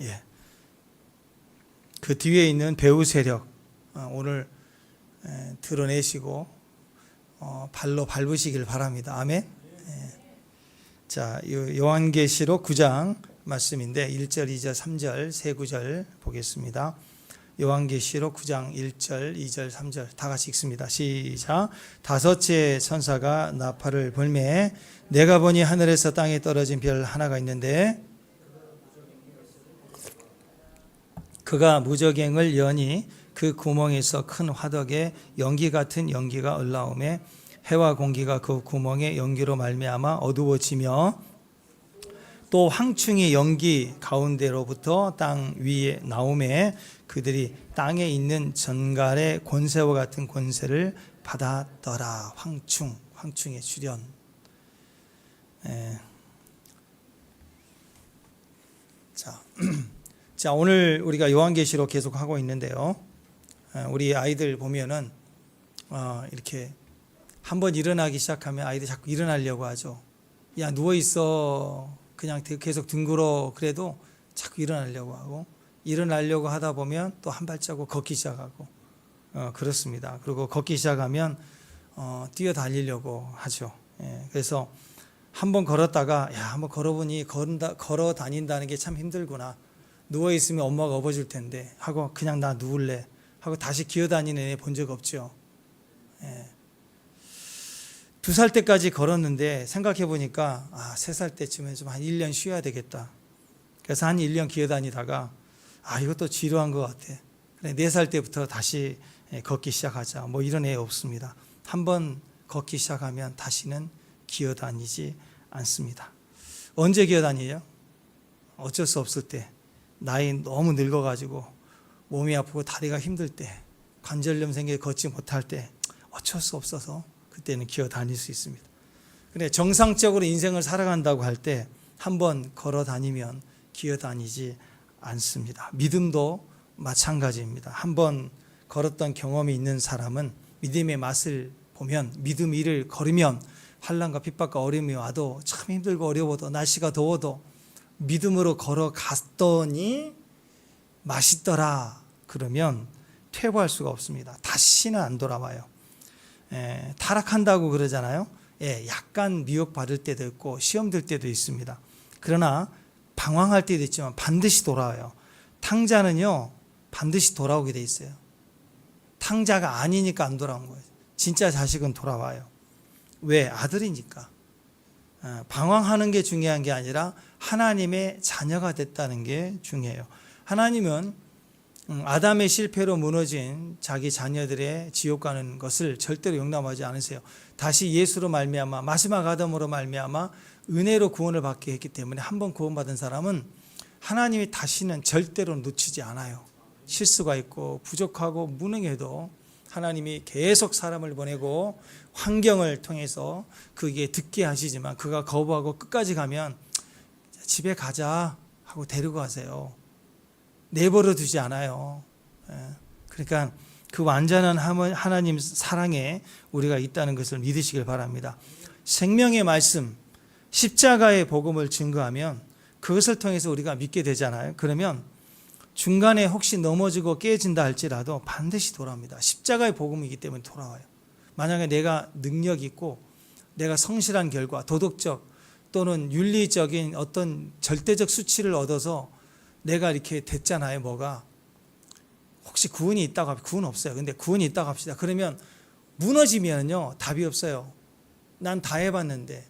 예. 그 뒤에 있는 배후 세력 오늘 드러내시고 발로 밟으시길 바랍니다. 아멘. 자, 요한계시록 9장 말씀인데 1절, 2절, 3절 세 구절 보겠습니다. 요한계시록 9장 1절, 2절, 3절 다 같이 읽습니다. 시작. 다섯째 천사가 나팔을 불매 내가 보니 하늘에서 땅에 떨어진 별 하나가 있는데 그가 무저갱을 여니 그 구멍에서 큰 화덕에 연기 같은 연기가 올라오매 해와 공기가 그 구멍에 연기로 말미암아 어두워지며 또 황충이 연기 가운데로부터 땅 위에 나오매 그들이 땅에 있는 전갈의 권세와 같은 권세를 받았더라. 황충의 출현. 자, 오늘 우리가 요한계시록 계속 하고 있는데요. 우리 아이들 보면은 이렇게 한번 일어나기 시작하면 아이들 자꾸 일어나려고 하죠. 야, 누워 있어. 그냥 계속 뒹굴어. 그래도 자꾸 일어나려고 하고 일어나려고 하다 보면 또 한 발자국 걷기 시작하고 그렇습니다. 그리고 걷기 시작하면 뛰어다니려고 하죠. 그래서 한번 걸었다가 야, 한번 걸어보니 걸어 다닌다는 게 참 힘들구나. 누워 있으면 엄마가 업어줄 텐데 하고 그냥 나 누울래 하고 다시 기어다니는 애 본 적 없죠. 2살 때까지 걸었는데 생각해 보니까 3살 때쯤에 좀 한 1년 쉬어야 되겠다. 그래서 한 1년 기어다니다가 이것도 지루한 것 같아. 그래, 4살 때부터 다시 걷기 시작하자. 뭐 이런 애 없습니다. 한번 걷기 시작하면 다시는 기어다니지 않습니다. 언제 기어다니죠? 어쩔 수 없을 때. 나이 너무 늙어가지고 몸이 아프고 다리가 힘들 때, 관절염 생겨 걷지 못할 때 어쩔 수 없어서 그때는 기어다닐 수 있습니다. 근데 정상적으로 인생을 살아간다고 할 때 한번 걸어다니면 기어다니지 않습니다. 믿음도 마찬가지입니다. 한번 걸었던 경험이 있는 사람은 믿음의 맛을 보면 믿음 일을 걸으면 환난과 핍박과 어려움이 와도 참 힘들고 어려워도 날씨가 더워도 믿음으로 걸어갔더니 맛있더라 그러면 퇴보할 수가 없습니다. 다시는 안 돌아와요. 타락한다고 그러잖아요. 약간 미혹받을 때도 있고 시험 들 때도 있습니다. 그러나 방황할 때도 있지만 반드시 돌아와요. 탕자는요 반드시 돌아오게 돼 있어요. 탕자가 아니니까 안 돌아온 거예요. 진짜 자식은 돌아와요. 왜? 아들이니까. 방황하는 게 중요한 게 아니라 하나님의 자녀가 됐다는 게 중요해요. 하나님은 아담의 실패로 무너진 자기 자녀들의 지옥 가는 것을 절대로 용납하지 않으세요. 다시 예수로 말미암아 마지막 아담으로 말미암아 은혜로 구원을 받게 했기 때문에 한번 구원받은 사람은 하나님이 다시는 절대로 놓치지 않아요. 실수가 있고 부족하고 무능해도 하나님이 계속 사람을 보내고 환경을 통해서 그게 듣게 하시지만 그가 거부하고 끝까지 가면 집에 가자 하고 데리고 가세요. 내버려 두지 않아요. 그러니까 그 완전한 하나님 사랑에 우리가 있다는 것을 믿으시길 바랍니다. 생명의 말씀, 십자가의 복음을 증거하면 그것을 통해서 우리가 믿게 되잖아요. 그러면 중간에 혹시 넘어지고 깨진다 할지라도 반드시 돌아옵니다. 십자가의 복음이기 때문에 돌아와요. 만약에 내가 능력 있고 내가 성실한 결과 도덕적 또는 윤리적인 어떤 절대적 수치를 얻어서 내가 이렇게 됐잖아요. 뭐가 혹시 구원이 있다고 하면 구원 없어요. 근데 구원이 있다고 합시다. 그러면 무너지면요 답이 없어요. 난 다 해봤는데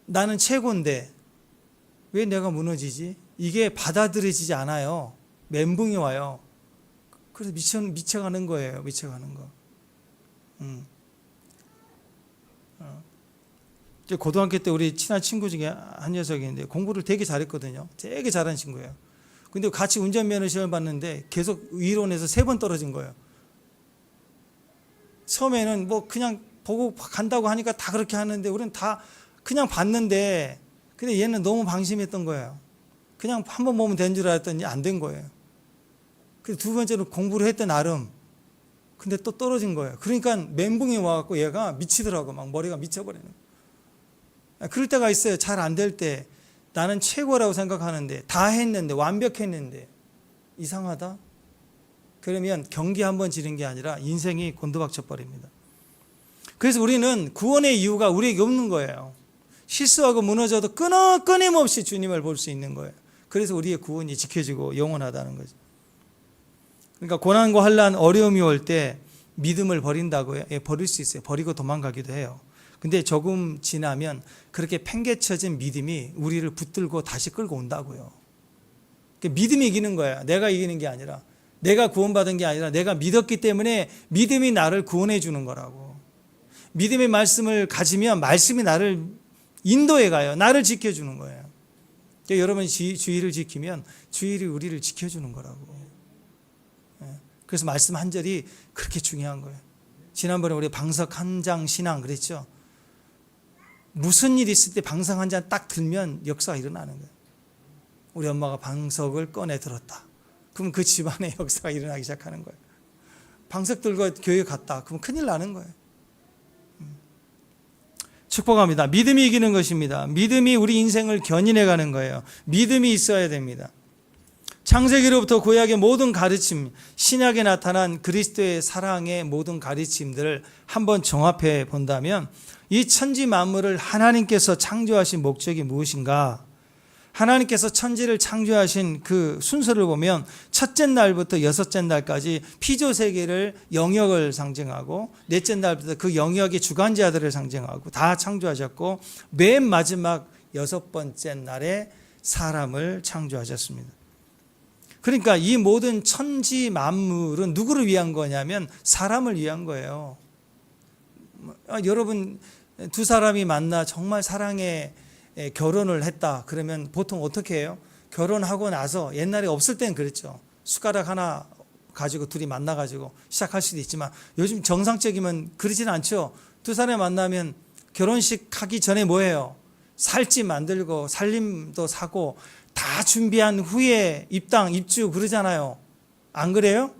나는 최고인데 왜 내가 무너지지? 이게 받아들여지지 않아요. 멘붕이 와요. 그래서 미쳐가는 거예요. 미쳐가는 거. 고등학교 때 우리 친한 친구 중에 한 녀석이 있는데 공부를 되게 잘했거든요. 되게 잘하는 친구예요. 근데 같이 운전면허 시험을 봤는데 계속 이론에서 3번 떨어진 거예요. 처음에는 뭐 그냥 보고 간다고 하니까 다 그렇게 하는데 우리는 다 그냥 봤는데 근데 얘는 너무 방심했던 거예요. 그냥 한번 보면 된 줄 알았더니 안 된 거예요. 그래서 2번째로 공부를 했던 나름 근데 또 떨어진 거예요. 그러니까 멘붕이 와갖고 얘가 미치더라고. 막 머리가 미쳐버리는 거예요. 그럴 때가 있어요. 잘 안 될 때 나는 최고라고 생각하는데, 다 했는데, 완벽했는데 이상하다? 그러면 경기 한번 지른 게 아니라 인생이 곤두박질 버립니다. 그래서 우리는 구원의 이유가 우리에게 없는 거예요. 실수하고 무너져도 끊임없이 주님을 볼 수 있는 거예요. 그래서 우리의 구원이 지켜지고 영원하다는 거죠. 그러니까 고난과 환난, 어려움이 올 때 믿음을 버린다고요? 예, 버릴 수 있어요. 버리고 도망가기도 해요. 근데 조금 지나면 그렇게 팽개쳐진 믿음이 우리를 붙들고 다시 끌고 온다고요. 믿음이 이기는 거야. 내가 이기는 게 아니라, 내가 구원받은 게 아니라 내가 믿었기 때문에 믿음이 나를 구원해 주는 거라고. 믿음의 말씀을 가지면 말씀이 나를 인도해 가요. 나를 지켜주는 거예요. 여러분 주의를 지키면 주일이 우리를 지켜주는 거라고. 그래서 말씀 한 절이 그렇게 중요한 거예요. 지난번에 우리 방석 한 장 신앙 그랬죠. 무슨 일이 있을 때 방석 한 장 딱 들면 역사가 일어나는 거예요. 우리 엄마가 방석을 꺼내 들었다. 그럼 그 집안에 역사가 일어나기 시작하는 거예요. 방석 들고 교회 갔다. 그럼 큰일 나는 거예요. 축복합니다. 믿음이 이기는 것입니다. 믿음이 우리 인생을 견인해 가는 거예요. 믿음이 있어야 됩니다. 창세기로부터 구약의 모든 가르침, 신약에 나타난 그리스도의 사랑의 모든 가르침들을 한번 종합해 본다면 이 천지 만물을 하나님께서 창조하신 목적이 무엇인가? 하나님께서 천지를 창조하신 그 순서를 보면 첫째 날부터 여섯째 날까지 피조세계를 영역을 상징하고 넷째 날부터 그 영역의 주관자들을 상징하고 다 창조하셨고 맨 마지막 여섯 번째 날에 사람을 창조하셨습니다. 그러니까 이 모든 천지 만물은 누구를 위한 거냐면 사람을 위한 거예요. 여러분 두 사람이 만나 정말 사랑에 결혼을 했다 그러면 보통 어떻게 해요? 결혼하고 나서 옛날에 없을 땐 그랬죠. 숟가락 하나 가지고 둘이 만나가지고 시작할 수도 있지만 요즘 정상적이면 그러진 않죠. 두 사람이 만나면 결혼식 하기 전에 뭐예요? 살집 만들고 살림도 사고 다 준비한 후에 입당, 입주 그러잖아요. 안 그래요?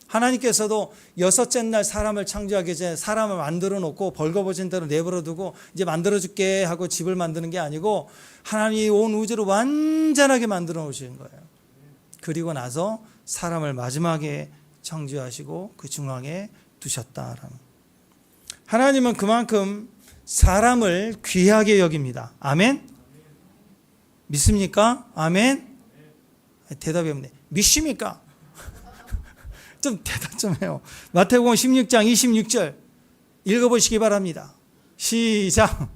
하나님께서도 여섯째 날 사람을 창조하기 전에 사람을 만들어 놓고 벌거벗은 대로 내버려 두고 이제 만들어 줄게 하고 집을 만드는 게 아니고 하나님이 온 우주를 완전하게 만들어 놓으신 거예요. 그리고 나서 사람을 마지막에 창조하시고 그 중앙에 두셨다. 하나님은 그만큼 사람을 귀하게 여깁니다. 아멘? 믿습니까? 아멘? 대답이 없네. 믿습니까? 좀 대답 좀 해요. 마태복음 16장 26절 읽어보시기 바랍니다. 시작.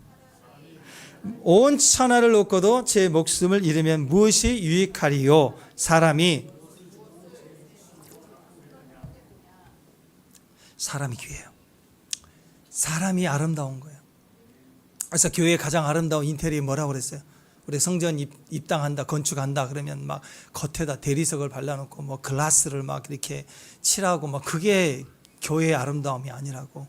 온 천하를 놓고도 제 목숨을 잃으면 무엇이 유익하리요? 사람이 귀해요. 사람이 아름다운 거예요. 그래서 교회의 가장 아름다운 인테리어 뭐라고 그랬어요? 우리 성전 입당한다, 건축한다 그러면 막 겉에다 대리석을 발라놓고 뭐 글라스를 막 이렇게 칠하고 막 그게 교회의 아름다움이 아니라고.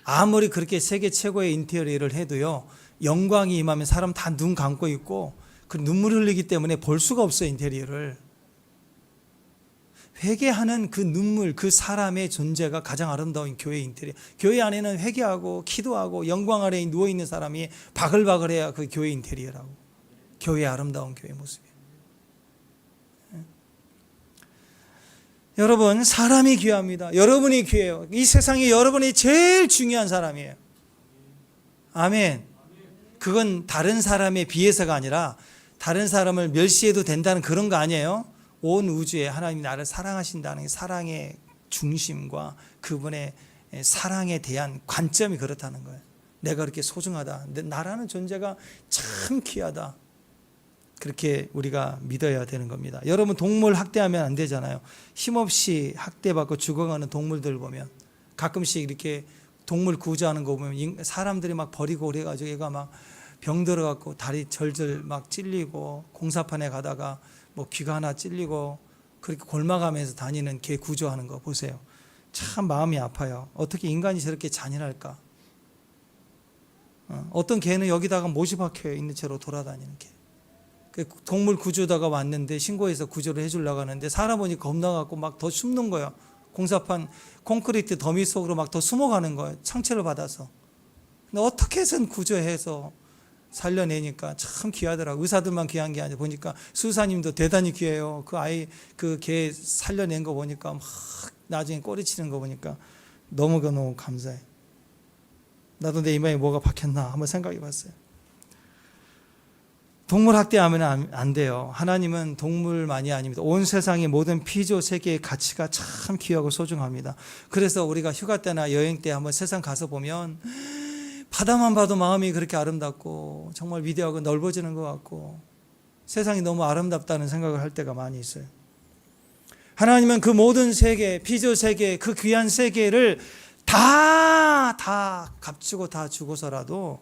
아무리 그렇게 세계 최고의 인테리어를 해도요, 영광이 임하면 사람 다 눈 감고 있고 그 눈물 흘리기 때문에 볼 수가 없어요, 인테리어를. 회개하는 그 눈물, 그 사람의 존재가 가장 아름다운 교회 인테리어. 교회 안에는 회개하고 기도하고 영광 아래에 누워있는 사람이 바글바글해야 그 교회 인테리어라고. 교회의 아름다운 교회 모습이에요. 여러분, 사람이 귀합니다. 여러분이 귀해요. 이 세상에 여러분이 제일 중요한 사람이에요. 아멘. 그건 다른 사람에 비해서가 아니라 다른 사람을 멸시해도 된다는 그런 거 아니에요. 온 우주에 하나님이 나를 사랑하신다는 사랑의 중심과 그분의 사랑에 대한 관점이 그렇다는 거예요. 내가 그렇게 소중하다. 나라는 존재가 참 귀하다. 그렇게 우리가 믿어야 되는 겁니다. 여러분, 동물 학대하면 안 되잖아요. 힘없이 학대받고 죽어가는 동물들 보면 가끔씩 이렇게 동물 구조하는 거 보면 사람들이 막 버리고 그래가지고 얘가 막 병 들어갖고 다리 절절 막 찔리고 공사판에 가다가 뭐 귀가 하나 찔리고 그렇게 골마가면서 다니는 개 구조하는 거 보세요. 참 마음이 아파요. 어떻게 인간이 저렇게 잔인할까? 어떤 개는 여기다가 못이 박혀 있는 채로 돌아다니는 개. 동물 구조다가 왔는데 신고해서 구조를 해주려고 하는데 사람 보니 겁나갖고 막 더 숨는 거예요. 공사판 콘크리트 더미 속으로 막 더 숨어가는 거예요. 상처를 받아서. 근데 어떻게 해서는 구조해서 살려내니까 참 귀하더라고요. 의사들만 귀한 게 아니라 보니까 수사님도 대단히 귀해요. 그 아이 그 개 살려낸 거 보니까 막 나중에 꼬리치는 거 보니까 너무 감사해. 나도 내 이마에 뭐가 박혔나 한번 생각해 봤어요. 동물 학대하면 안 돼요. 하나님은 동물만이 아닙니다. 온 세상의 모든 피조 세계의 가치가 참 귀하고 소중합니다. 그래서 우리가 휴가 때나 여행 때 한번 세상 가서 보면 바다만 봐도 마음이 그렇게 아름답고 정말 위대하고 넓어지는 것 같고 세상이 너무 아름답다는 생각을 할 때가 많이 있어요. 하나님은 그 모든 세계, 피조 세계, 그 귀한 세계를 다 값주고 다 주고서라도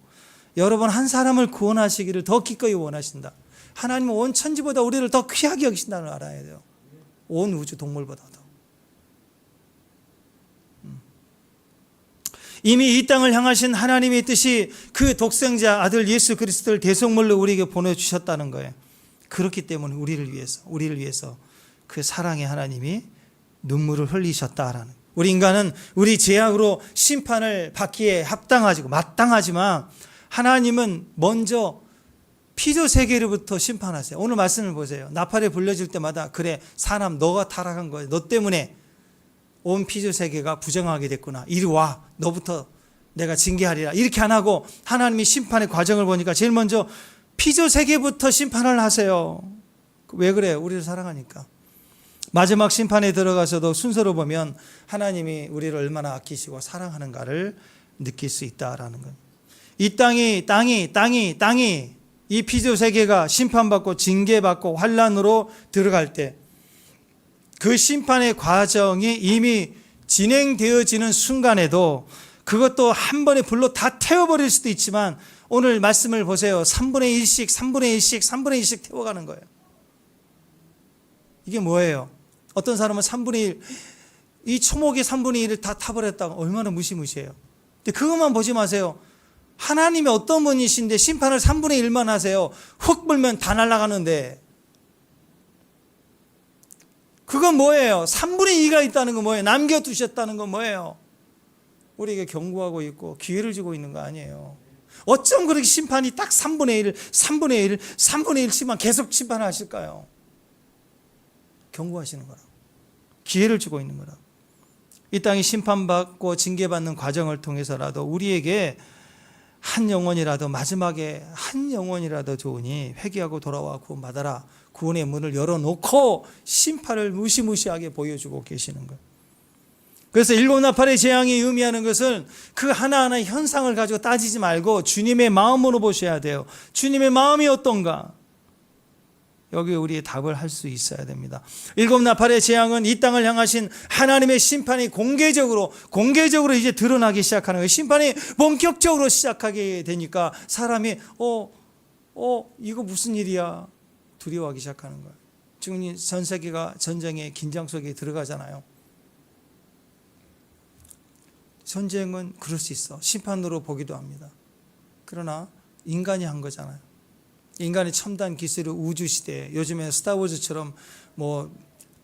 여러분 한 사람을 구원하시기를 더 기꺼이 원하신다. 하나님은 온 천지보다 우리를 더 귀하게 여기신다는 걸 알아야 돼요. 온 우주 동물보다도. 이미 이 땅을 향하신 하나님의 뜻이 그 독생자 아들 예수 그리스도를 대속물로 우리에게 보내주셨다는 거예요. 그렇기 때문에 우리를 위해서 그 사랑의 하나님이 눈물을 흘리셨다라는. 우리 인간은 우리 죄악으로 심판을 받기에 합당하고 마땅하지만 하나님은 먼저 피조 세계로부터 심판하세요. 오늘 말씀을 보세요. 나팔에 불려질 때마다 그래 사람 너가 타락한 거야. 너 때문에 온 피조 세계가 부정하게 됐구나. 이리 와. 너부터 내가 징계하리라. 이렇게 안 하고 하나님이 심판의 과정을 보니까 제일 먼저 피조 세계부터 심판을 하세요. 왜 그래요? 우리를 사랑하니까. 마지막 심판에 들어가서도 순서로 보면 하나님이 우리를 얼마나 아끼시고 사랑하는가를 느낄 수 있다라는 거예요. 이 땅이 이 피조 세계가 심판받고 징계받고 환란으로 들어갈 때 그 심판의 과정이 이미 진행되어지는 순간에도 그것도 한 번에 불로 다 태워버릴 수도 있지만 오늘 말씀을 보세요. 3분의 1씩 태워가는 거예요. 이게 뭐예요? 어떤 사람은 3분의 1, 이 초목의 3분의 1을 다 타버렸다고 얼마나 무시무시해요. 근데 그것만 보지 마세요. 하나님이 어떤 분이신데 심판을 3분의 1만 하세요. 훅 불면 다 날아가는데 그건 뭐예요? 3분의 2가 있다는 건 뭐예요? 남겨두셨다는 건 뭐예요? 우리에게 경고하고 있고 기회를 주고 있는 거 아니에요. 어쩜 그렇게 심판이 딱 3분의 1 치만 계속 심판하실까요? 경고하시는 거라고. 기회를 주고 있는 거라고. 이 땅이 심판받고 징계받는 과정을 통해서라도 우리에게 한 영혼이라도 마지막에 한 영혼이라도 좋으니 회개하고 돌아와 구원받아라. 구원의 문을 열어놓고 심판을 무시무시하게 보여주고 계시는 거예요. 그래서 일곱 나팔의 재앙이 의미하는 것은 그 하나하나의 현상을 가지고 따지지 말고 주님의 마음으로 보셔야 돼요. 주님의 마음이 어떤가? 여기 우리의 답을 할 수 있어야 됩니다. 일곱 나팔의 재앙은 이 땅을 향하신 하나님의 심판이 공개적으로 이제 드러나기 시작하는 거예요. 심판이 본격적으로 시작하게 되니까 사람이 이거 무슨 일이야? 두려워하기 시작하는 거예요. 지금 전 세계가 전쟁의 긴장 속에 들어가잖아요. 전쟁은 그럴 수 있어. 심판으로 보기도 합니다. 그러나 인간이 한 거잖아요. 인간의 첨단 기술의 우주 시대, 요즘에 스타워즈처럼 뭐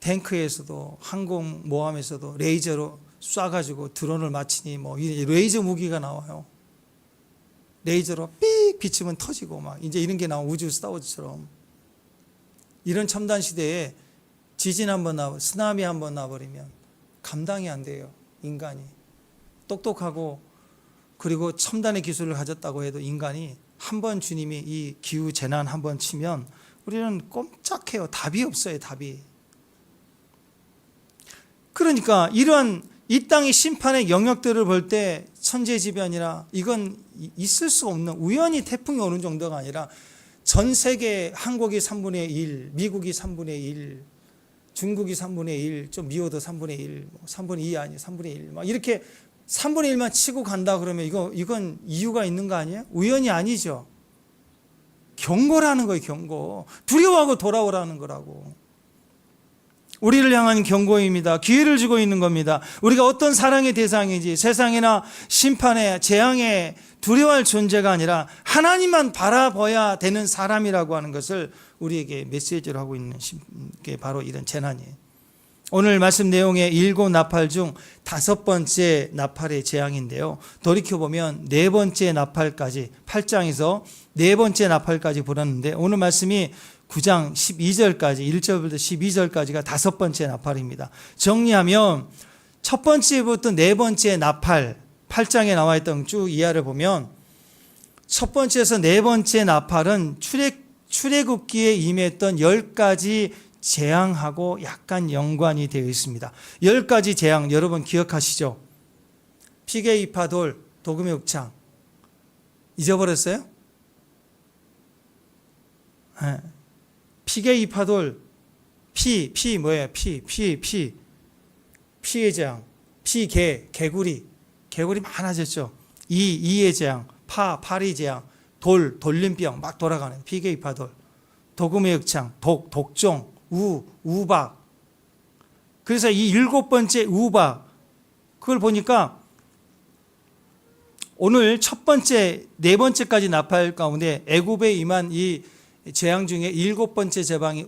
탱크에서도 항공모함에서도 레이저로 쏴가지고 드론을 맞히니 뭐 레이저 무기가 나와요. 레이저로 삑 비치면 터지고 막 이제 이런 게 나와. 우주 스타워즈처럼. 이런 첨단 시대에 지진 한번 쓰나미 한번 나버리면 감당이 안 돼요. 인간이 똑똑하고 그리고 첨단의 기술을 가졌다고 해도 인간이 한번 주님이 이 기후 재난 한번 치면 우리는 꼼짝해요. 답이 없어요. 답이. 그러니까 이러한 이 땅의 심판의 영역들을 볼 때 천재지변이라 이건 있을 수 없는 우연히 태풍이 오는 정도가 아니라 전 세계 한국이 3분의 1, 미국이 3분의 1, 중국이 3분의 1, 좀 미워도 3분의 1, 3분의 2 아니에요. 3분의 1. 막 이렇게 3분의 1만 치고 간다 그러면 이건 이유가 있는 거 아니에요? 우연이 아니죠. 경고라는 거예요. 경고. 두려워하고 돌아오라는 거라고. 우리를 향한 경고입니다. 기회를 주고 있는 겁니다. 우리가 어떤 사랑의 대상인지 세상이나 심판의 재앙에 두려워할 존재가 아니라 하나님만 바라봐야 되는 사람이라고 하는 것을 우리에게 메시지를 하고 있는 게 바로 이런 재난이에요. 오늘 말씀 내용의 7 나팔 중 5번째 나팔의 재앙인데요. 돌이켜보면 4번째 나팔까지 8장에서 4번째 나팔까지 불었는데 오늘 말씀이 9장 12절까지 1절부터 12절까지가 5번째 나팔입니다. 정리하면 첫 번째부터 4번째 나팔 8장에 나와 있던 쭉 이하를 보면 첫 번째에서 4번째 나팔은 출애굽기에 임했던 10가지 재앙하고 약간 연관이 되어 있습니다. 10가지 재앙 여러분 기억하시죠? 피게 이파돌, 도금의 흑창 잊어버렸어요? 네. 피게 이파돌 피 뭐예요? 피의 재앙, 개구리 많아졌죠. 이의 재앙, 파리 재앙, 돌림병 막 돌아가는 피게 이파돌, 도금의 흑창, 독종, 우박. 그래서 이 7번째 우박, 그걸 보니까 오늘 첫 번째, 4번째까지 나팔 가운데 애굽에 임한 이 재앙 중에 7번째 재앙이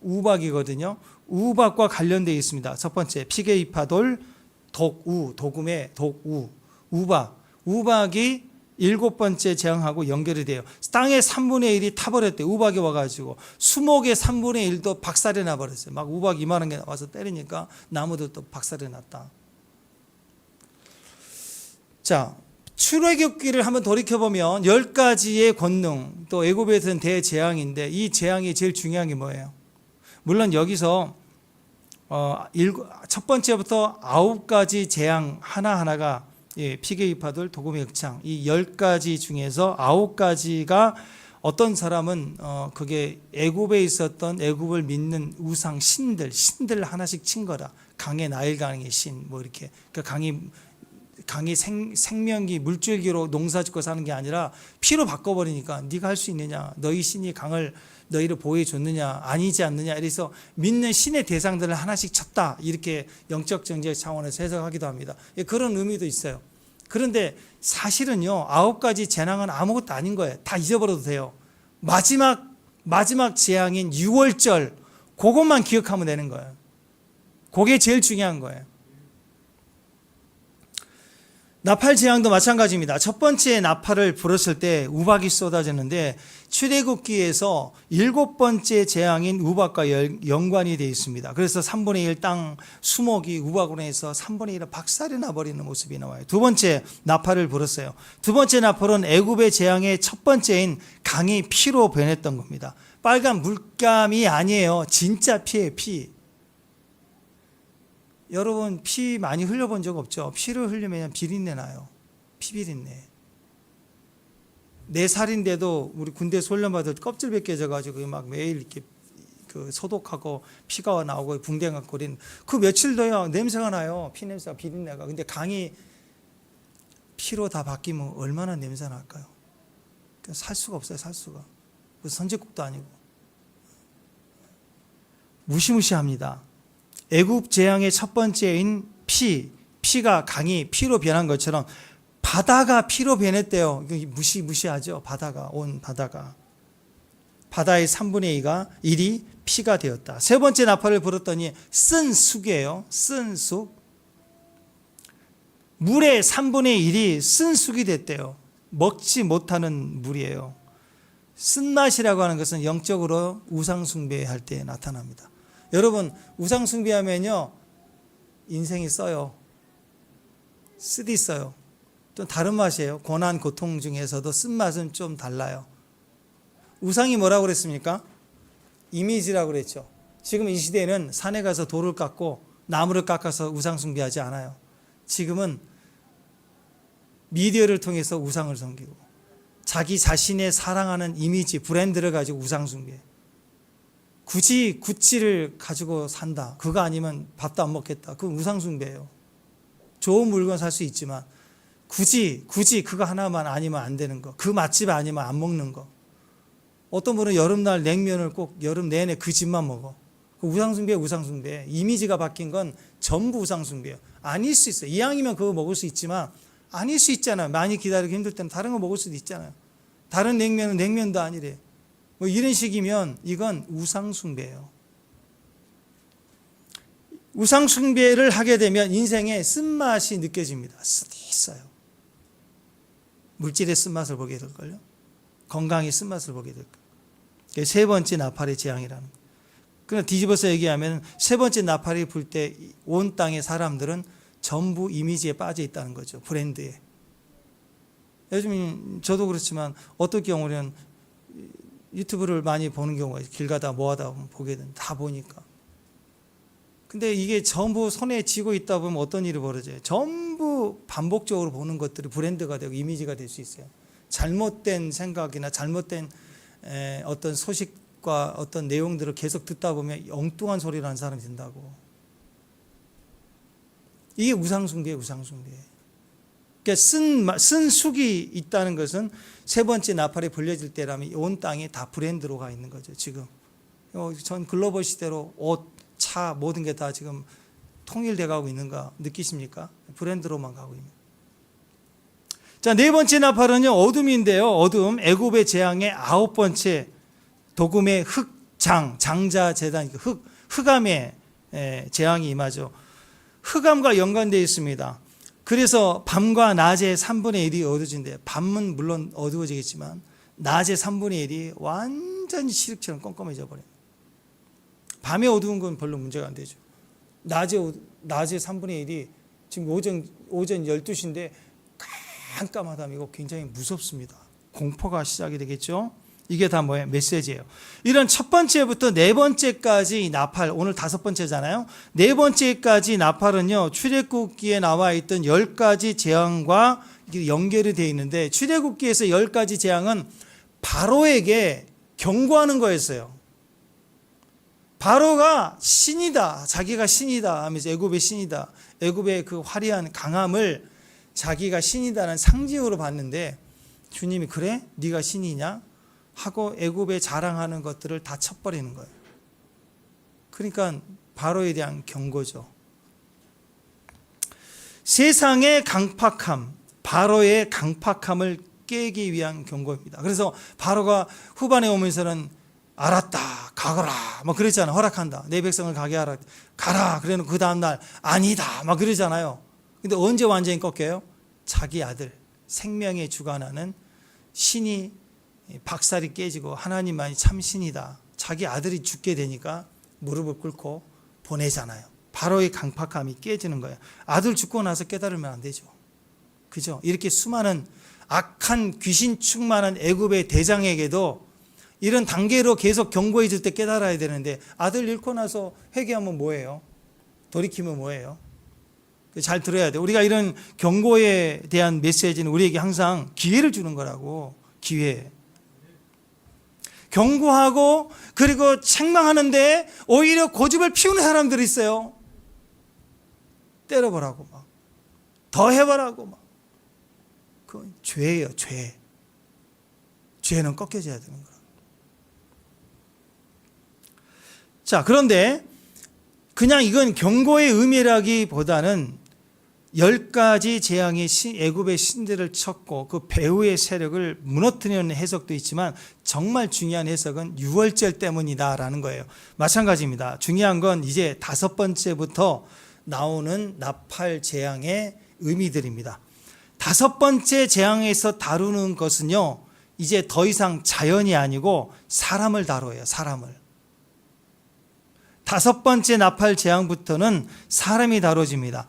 우박이거든요. 우박과 관련되어 있습니다. 첫 번째, 피게 이파돌, 도금의 우박이 7번째 재앙하고 연결이 돼요. 땅의 3분의 1이 타버렸대요. 우박이 와가지고 수목의 3분의 1도 박살이 나버렸어요. 막 우박 이만한 게 와서 때리니까 나무도 또 박살이 났다. 자, 출애굽기를 한번 돌이켜보면 10가지의 권능, 또 애굽에서는 대재앙인데 이 재앙이 제일 중요한 게 뭐예요? 물론 여기서 첫 번째부터 9가지 재앙 하나하나가 피게 이파돌, 도금의 흑창 이 10가지 중에서 9가지가 어떤 사람은 그게 애굽에 있었던 애굽을 믿는 우상 신들 하나씩 친 거다. 강의 나일강의 신 뭐 이렇게 그 강이 생명기 물줄기로 농사짓고 사는 게 아니라 피로 바꿔버리니까 네가 할 수 있느냐, 너희 신이 강을 너희를 보호해 줬느냐, 아니지 않느냐, 이래서 믿는 신의 대상들을 하나씩 쳤다, 이렇게 영적 정죄 차원에서 해석하기도 합니다. 그런 의미도 있어요. 그런데 사실은요, 9가지 재앙은 아무것도 아닌 거예요. 다 잊어버려도 돼요. 마지막 재앙인 6월절 그것만 기억하면 되는 거예요. 그게 제일 중요한 거예요. 나팔 재앙도 마찬가지입니다. 첫 번째 나팔을 불었을 때 우박이 쏟아졌는데 출애굽기에서 7번째 재앙인 우박과 연관이 되어 있습니다. 그래서 3분의 1 땅 수목이 우박으로 해서 3분의 1은 박살이 나버리는 모습이 나와요. 두 번째 나팔을 불었어요. 두 번째 나팔은 애굽의 재앙의 첫 번째인 강이 피로 변했던 겁니다. 빨간 물감이 아니에요. 진짜 피예요, 피. 여러분 피 많이 흘려본 적 없죠? 피를 흘리면 비린내 나요. 피비린내. 4살인데도 우리 군대에서 훈련받을 껍질 벗겨져가지고 막 매일 이렇게 그 소독하고 피가 나오고 붕대거리는 그 며칠 더요 냄새가 나요. 피 냄새가, 비린내가. 근데 강이 피로 다 바뀌면 얼마나 냄새 날까요? 살 수가 없어요, 살 수가. 선지국도 아니고. 무시무시합니다. 애굽 재앙의 첫 번째인 피가 강이 피로 변한 것처럼 바다가 피로 변했대요. 무시하죠. 온 바다가. 바다의 3분의 1이 피가 되었다. 세 번째 나팔을 불었더니 쓴 쑥이에요. 쓴 쑥. 물의 3분의 1이 쓴 쑥이 됐대요. 먹지 못하는 물이에요. 쓴맛이라고 하는 것은 영적으로 우상숭배할 때 나타납니다. 여러분 우상숭배하면요 인생이 써요. 쓰디 써요. 또 다른 맛이에요. 고난 고통 중에서도 쓴맛은 좀 달라요. 우상이 뭐라고 그랬습니까? 이미지라고 그랬죠. 지금 이 시대에는 산에 가서 돌을 깎고 나무를 깎아서 우상숭배하지 않아요. 지금은 미디어를 통해서 우상을 섬기고 자기 자신의 사랑하는 이미지, 브랜드를 가지고 우상숭배. 굳이 구찌를 가지고 산다. 그거 아니면 밥도 안 먹겠다. 그건 우상숭배예요. 좋은 물건 살 수 있지만 굳이 그거 하나만 아니면 안 되는 거. 그 맛집 아니면 안 먹는 거. 어떤 분은 여름날 냉면을 꼭 여름 내내 그 집만 먹어. 우상숭배예요, 우상숭배. 이미지가 바뀐 건 전부 우상숭배예요. 아닐 수 있어요. 이왕이면 그거 먹을 수 있지만 아닐 수 있잖아요. 많이 기다리기 힘들 때는 다른 거 먹을 수도 있잖아요. 다른 냉면은 냉면도 아니래. 뭐 이런 식이면 이건 우상숭배예요. 우상 숭배를 하게 되면 인생의 쓴맛이 느껴집니다. 있어요. 물질의 쓴맛을 보게 될걸요. 건강의 쓴맛을 보게 될 거예요. 세 번째 나팔의 재앙이라는 거예요. 그냥 뒤집어서 얘기하면 세 번째 나팔이 불 때 온 땅의 사람들은 전부 이미지에 빠져 있다는 거죠. 브랜드에. 요즘 저도 그렇지만 어떤 경우는 유튜브를 많이 보는 경우가 길 가다 뭐 하다 보면 보게 된다. 다 보니까. 근데 이게 전부 손에 쥐고 있다 보면 어떤 일이 벌어져요? 전부 반복적으로 보는 것들이 브랜드가 되고 이미지가 될 수 있어요. 잘못된 생각이나 잘못된 어떤 소식과 어떤 내용들을 계속 듣다 보면 엉뚱한 소리를 하는 사람이 된다고. 이게 우상숭배예요, 우상숭배. 그러니까 쓴 숙이 있다는 것은 세 번째 나팔이 불려질 때라면 온 땅에 다 브랜드로 가 있는 거죠, 지금. 전 글로벌 시대로 옷, 차, 모든 게 다 지금 통일돼 가고 있는가 느끼십니까? 브랜드로만 가고 있는. 자, 네 번째 나팔은요, 어둠인데요. 어둠, 애굽의 재앙의 9번째 도금의 흑장, 장자 재단, 흑암의 재앙이 임하죠. 흑암과 연관되어 있습니다. 그래서 밤과 낮의 3분의 1이 어두워진대요. 밤은 물론 어두워지겠지만 낮의 3분의 1이 완전히 칠흑처럼 껌껌해져 버려요. 밤에 어두운 건 별로 문제가 안 되죠. 낮의 3분의 1이 지금 오전 12시인데 깜깜하다면 이거 굉장히 무섭습니다. 공포가 시작이 되겠죠. 이게 다 뭐예요? 메시지예요. 이런 첫 번째부터 네 번째까지 나팔, 오늘 다섯 번째잖아요. 네 번째까지 나팔은요, 출애굽기에 나와 있던 10가지 재앙과 연결이 되어 있는데, 출애굽기에서 10가지 재앙은 바로에게 경고하는 거였어요. 바로가 신이다, 자기가 신이다 하면서 애굽의 신이다, 애굽의 그 화려한 강함을 자기가 신이다는 상징으로 봤는데, 주님이 그래? 네가 신이냐? 하고 애굽에 자랑하는 것들을 다 쳐버리는 거예요. 그러니까 바로에 대한 경고죠. 세상의 강팍함, 바로의 강팍함을 깨기 위한 경고입니다. 그래서 바로가 후반에 오면서는 알았다, 가거라 막 그랬잖아요. 허락한다, 내 백성을 가게 하라, 가라. 그래놓고 그 다음날 아니다 막 그러잖아요. 근데 언제 완전히 꺾여요? 자기 아들, 생명에 주관하는 신이 박살이 깨지고 하나님만이 참 신이다, 자기 아들이 죽게 되니까 무릎을 꿇고 보내잖아요. 바로의 강팍함이 깨지는 거예요. 아들 죽고 나서 깨달으면 안 되죠. 그죠? 이렇게 수많은 악한 귀신 충만한 애굽의 대장에게도 이런 단계로 계속 경고해 줄 때 깨달아야 되는데, 아들 잃고 나서 회개하면 뭐예요? 돌이키면 뭐예요? 잘 들어야 돼요. 우리가 이런 경고에 대한 메시지는 우리에게 항상 기회를 주는 거라고. 기회. 경고하고 그리고 책망하는데 오히려 고집을 피우는 사람들이 있어요. 때려보라고 막, 더 해보라고 막. 그건 죄예요, 죄. 죄는 꺾여져야 되는 거예요. 자, 그런데 그냥 이건 경고의 의미라기보다는 10가지 재앙이 애굽의 신들을 쳤고 그 배후의 세력을 무너뜨리는 해석도 있지만, 정말 중요한 해석은 유월절 때문이다라는 거예요. 마찬가지입니다. 중요한 건 이제 5번째부터 나오는 나팔 재앙의 의미들입니다. 5번째 재앙에서 다루는 것은요, 이제 더 이상 자연이 아니고 사람을 다뤄요. 사람을. 5번째 나팔 재앙부터는 사람이 다뤄집니다.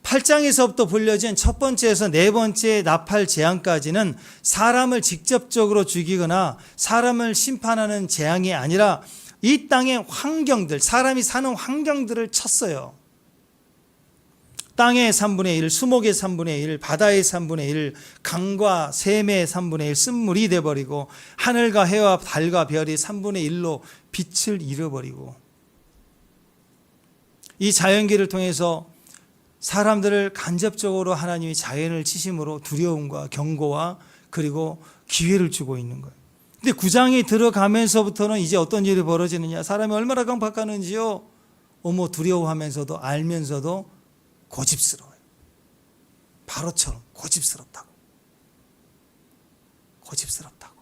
8장에서부터 불려진 첫 번째에서 네 번째 나팔 재앙까지는 사람을 직접적으로 죽이거나 사람을 심판하는 재앙이 아니라 이 땅의 환경들, 사람이 사는 환경들을 쳤어요. 땅의 3분의 1, 수목의 3분의 1, 바다의 3분의 1, 강과 샘의 3분의 1, 쓴물이 돼버리고 하늘과 해와 달과 별이 3분의 1로 빛을 잃어버리고, 이 자연계를 통해서 사람들을 간접적으로 하나님이 자연을 치심으로 두려움과 경고와 그리고 기회를 주고 있는 거예요. 근데 9장에 들어가면서부터는 이제 어떤 일이 벌어지느냐, 사람이 얼마나 강팍하는지요. 두려워하면서도 알면서도 고집스러워요. 바로처럼 고집스럽다고. 고집스럽다고.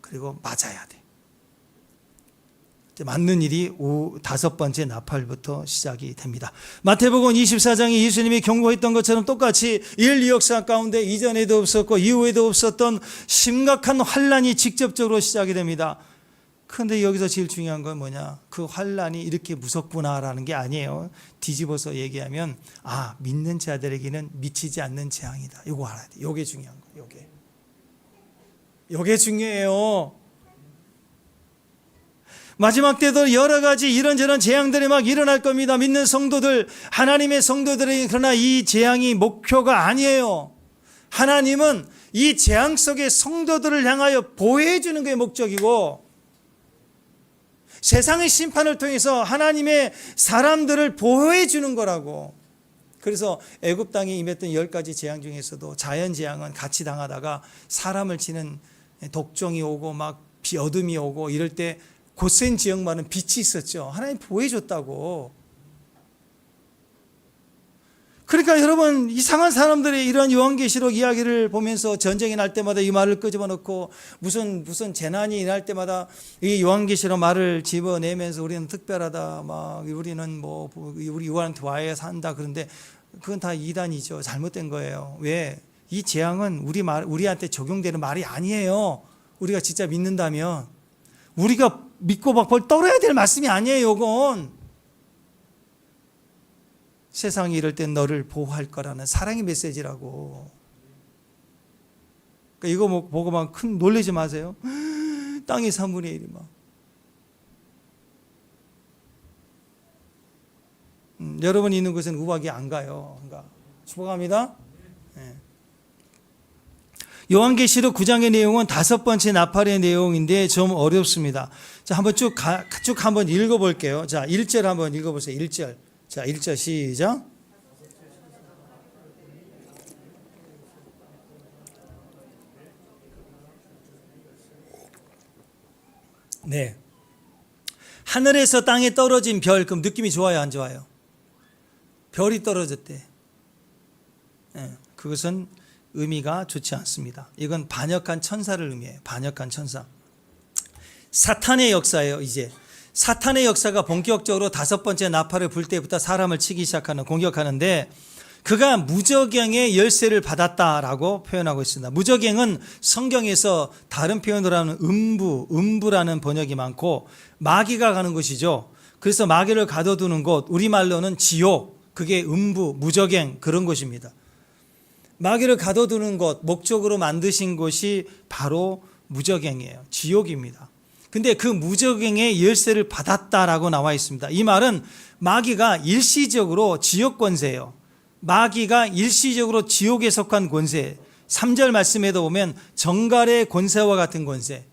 그리고 맞아야 돼. 맞는 일이 다섯 번째 나팔부터 시작이 됩니다. 마태복음 24장에 예수님이 경고했던 것처럼 똑같이 인류 역사 가운데 이전에도 없었고 이후에도 없었던 심각한 환란이 직접적으로 시작이 됩니다. 그런데 여기서 제일 중요한 건 뭐냐? 그 환란이 이렇게 무섭구나라는 게 아니에요. 뒤집어서 얘기하면 믿는 자들에게는 미치지 않는 재앙이다. 이거 알아야 돼. 이게 중요한 거예요. 이게 중요해요. 마지막 때도 여러 가지 이런저런 재앙들이 막 일어날 겁니다. 믿는 성도들, 하나님의 성도들에게. 그러나 이 재앙이 목표가 아니에요. 하나님은 이 재앙 속의 성도들을 향하여 보호해 주는 게 목적이고, 세상의 심판을 통해서 하나님의 사람들을 보호해 주는 거라고. 그래서 애굽 땅에 임했던 10가지 재앙 중에서도 자연 재앙은 같이 당하다가 사람을 치는 독종이 오고 막 어둠이 오고 이럴 때 고센 지역만은 빛이 있었죠. 하나님 보호해 줬다고. 그러니까 여러분, 이상한 사람들의 이런 요한계시록 이야기를 보면서 전쟁이 날 때마다 이 말을 끄집어 놓고 무슨 재난이 날 때마다 이 요한계시록 말을 집어내면서 우리는 특별하다, 막 우리는 뭐 우리 요한한테 와야 산다. 그런데 그건 다 이단이죠. 잘못된 거예요. 왜? 이 재앙은 우리한테 적용되는 말이 아니에요. 우리가 진짜 믿는다면. 우리가 믿고 막 벌 떨어야 될 말씀이 아니에요. 이건 세상이 이럴 땐 너를 보호할 거라는 사랑의 메시지라고. 그러니까 이거 보고 막 큰 놀라지 마세요. 땅의 3분의 1이 막. 여러분이 있는 곳은 우박이 안 가요. 그러니까 축복합니다. 네. 요한계시록 9장의 내용은 5번째 나팔의 내용인데 좀 어렵습니다. 자, 한번 쭉 한번 읽어볼게요. 자, 1절 한번 읽어보세요. 1절. 자, 1절 시작. 네. 하늘에서 땅에 떨어진 별, 그럼 느낌이 좋아요, 안 좋아요? 별이 떨어졌대. 네, 그것은 의미가 좋지 않습니다. 이건 반역한 천사를 의미해요. 반역한 천사. 사탄의 역사예요. 이제 사탄의 역사가 본격적으로 5번째 나팔을 불 때부터 사람을 치기 시작하는, 공격하는데, 그가 무저갱의 열쇠를 받았다라고 표현하고 있습니다. 무저갱은 성경에서 다른 표현으로 하면 음부라는 번역이 많고 마귀가 가는 곳이죠. 그래서 마귀를 가둬두는 곳, 우리말로는 지옥, 그게 음부, 무저갱, 그런 곳입니다. 마귀를 가둬두는 곳, 목적으로 만드신 곳이 바로 무저갱이에요. 지옥입니다. 근데 그 무저갱의 열쇠를 받았다라고 나와 있습니다. 이 말은 마귀가 일시적으로 지옥 권세예요. 마귀가 일시적으로 지옥에 속한 권세. 3절 말씀에도 보면 정갈의 권세와 같은 권세,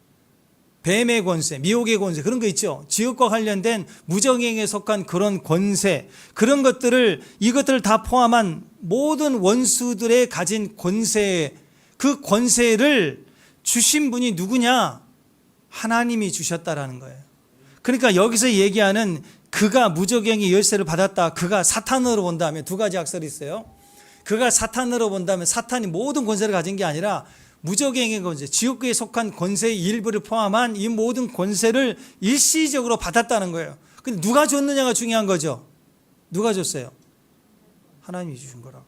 뱀의 권세, 미혹의 권세, 그런 거 있죠. 지옥과 관련된 무저갱에 속한 그런 권세, 그런 것들을, 이것들을 다 포함한 모든 원수들의 가진 권세, 그 권세를 주신 분이 누구냐? 하나님이 주셨다라는 거예요. 그러니까 여기서 얘기하는 그가 무저갱의 열쇠를 받았다, 그가 사탄으로 본다면 두 가지 학설이 있어요. 그가 사탄으로 본다면 사탄이 모든 권세를 가진 게 아니라 무저갱의 권세, 지옥에 속한 권세의 일부를 포함한 이 모든 권세를 일시적으로 받았다는 거예요. 근데 누가 줬느냐가 중요한 거죠. 누가 줬어요? 하나님이 주신 거라고.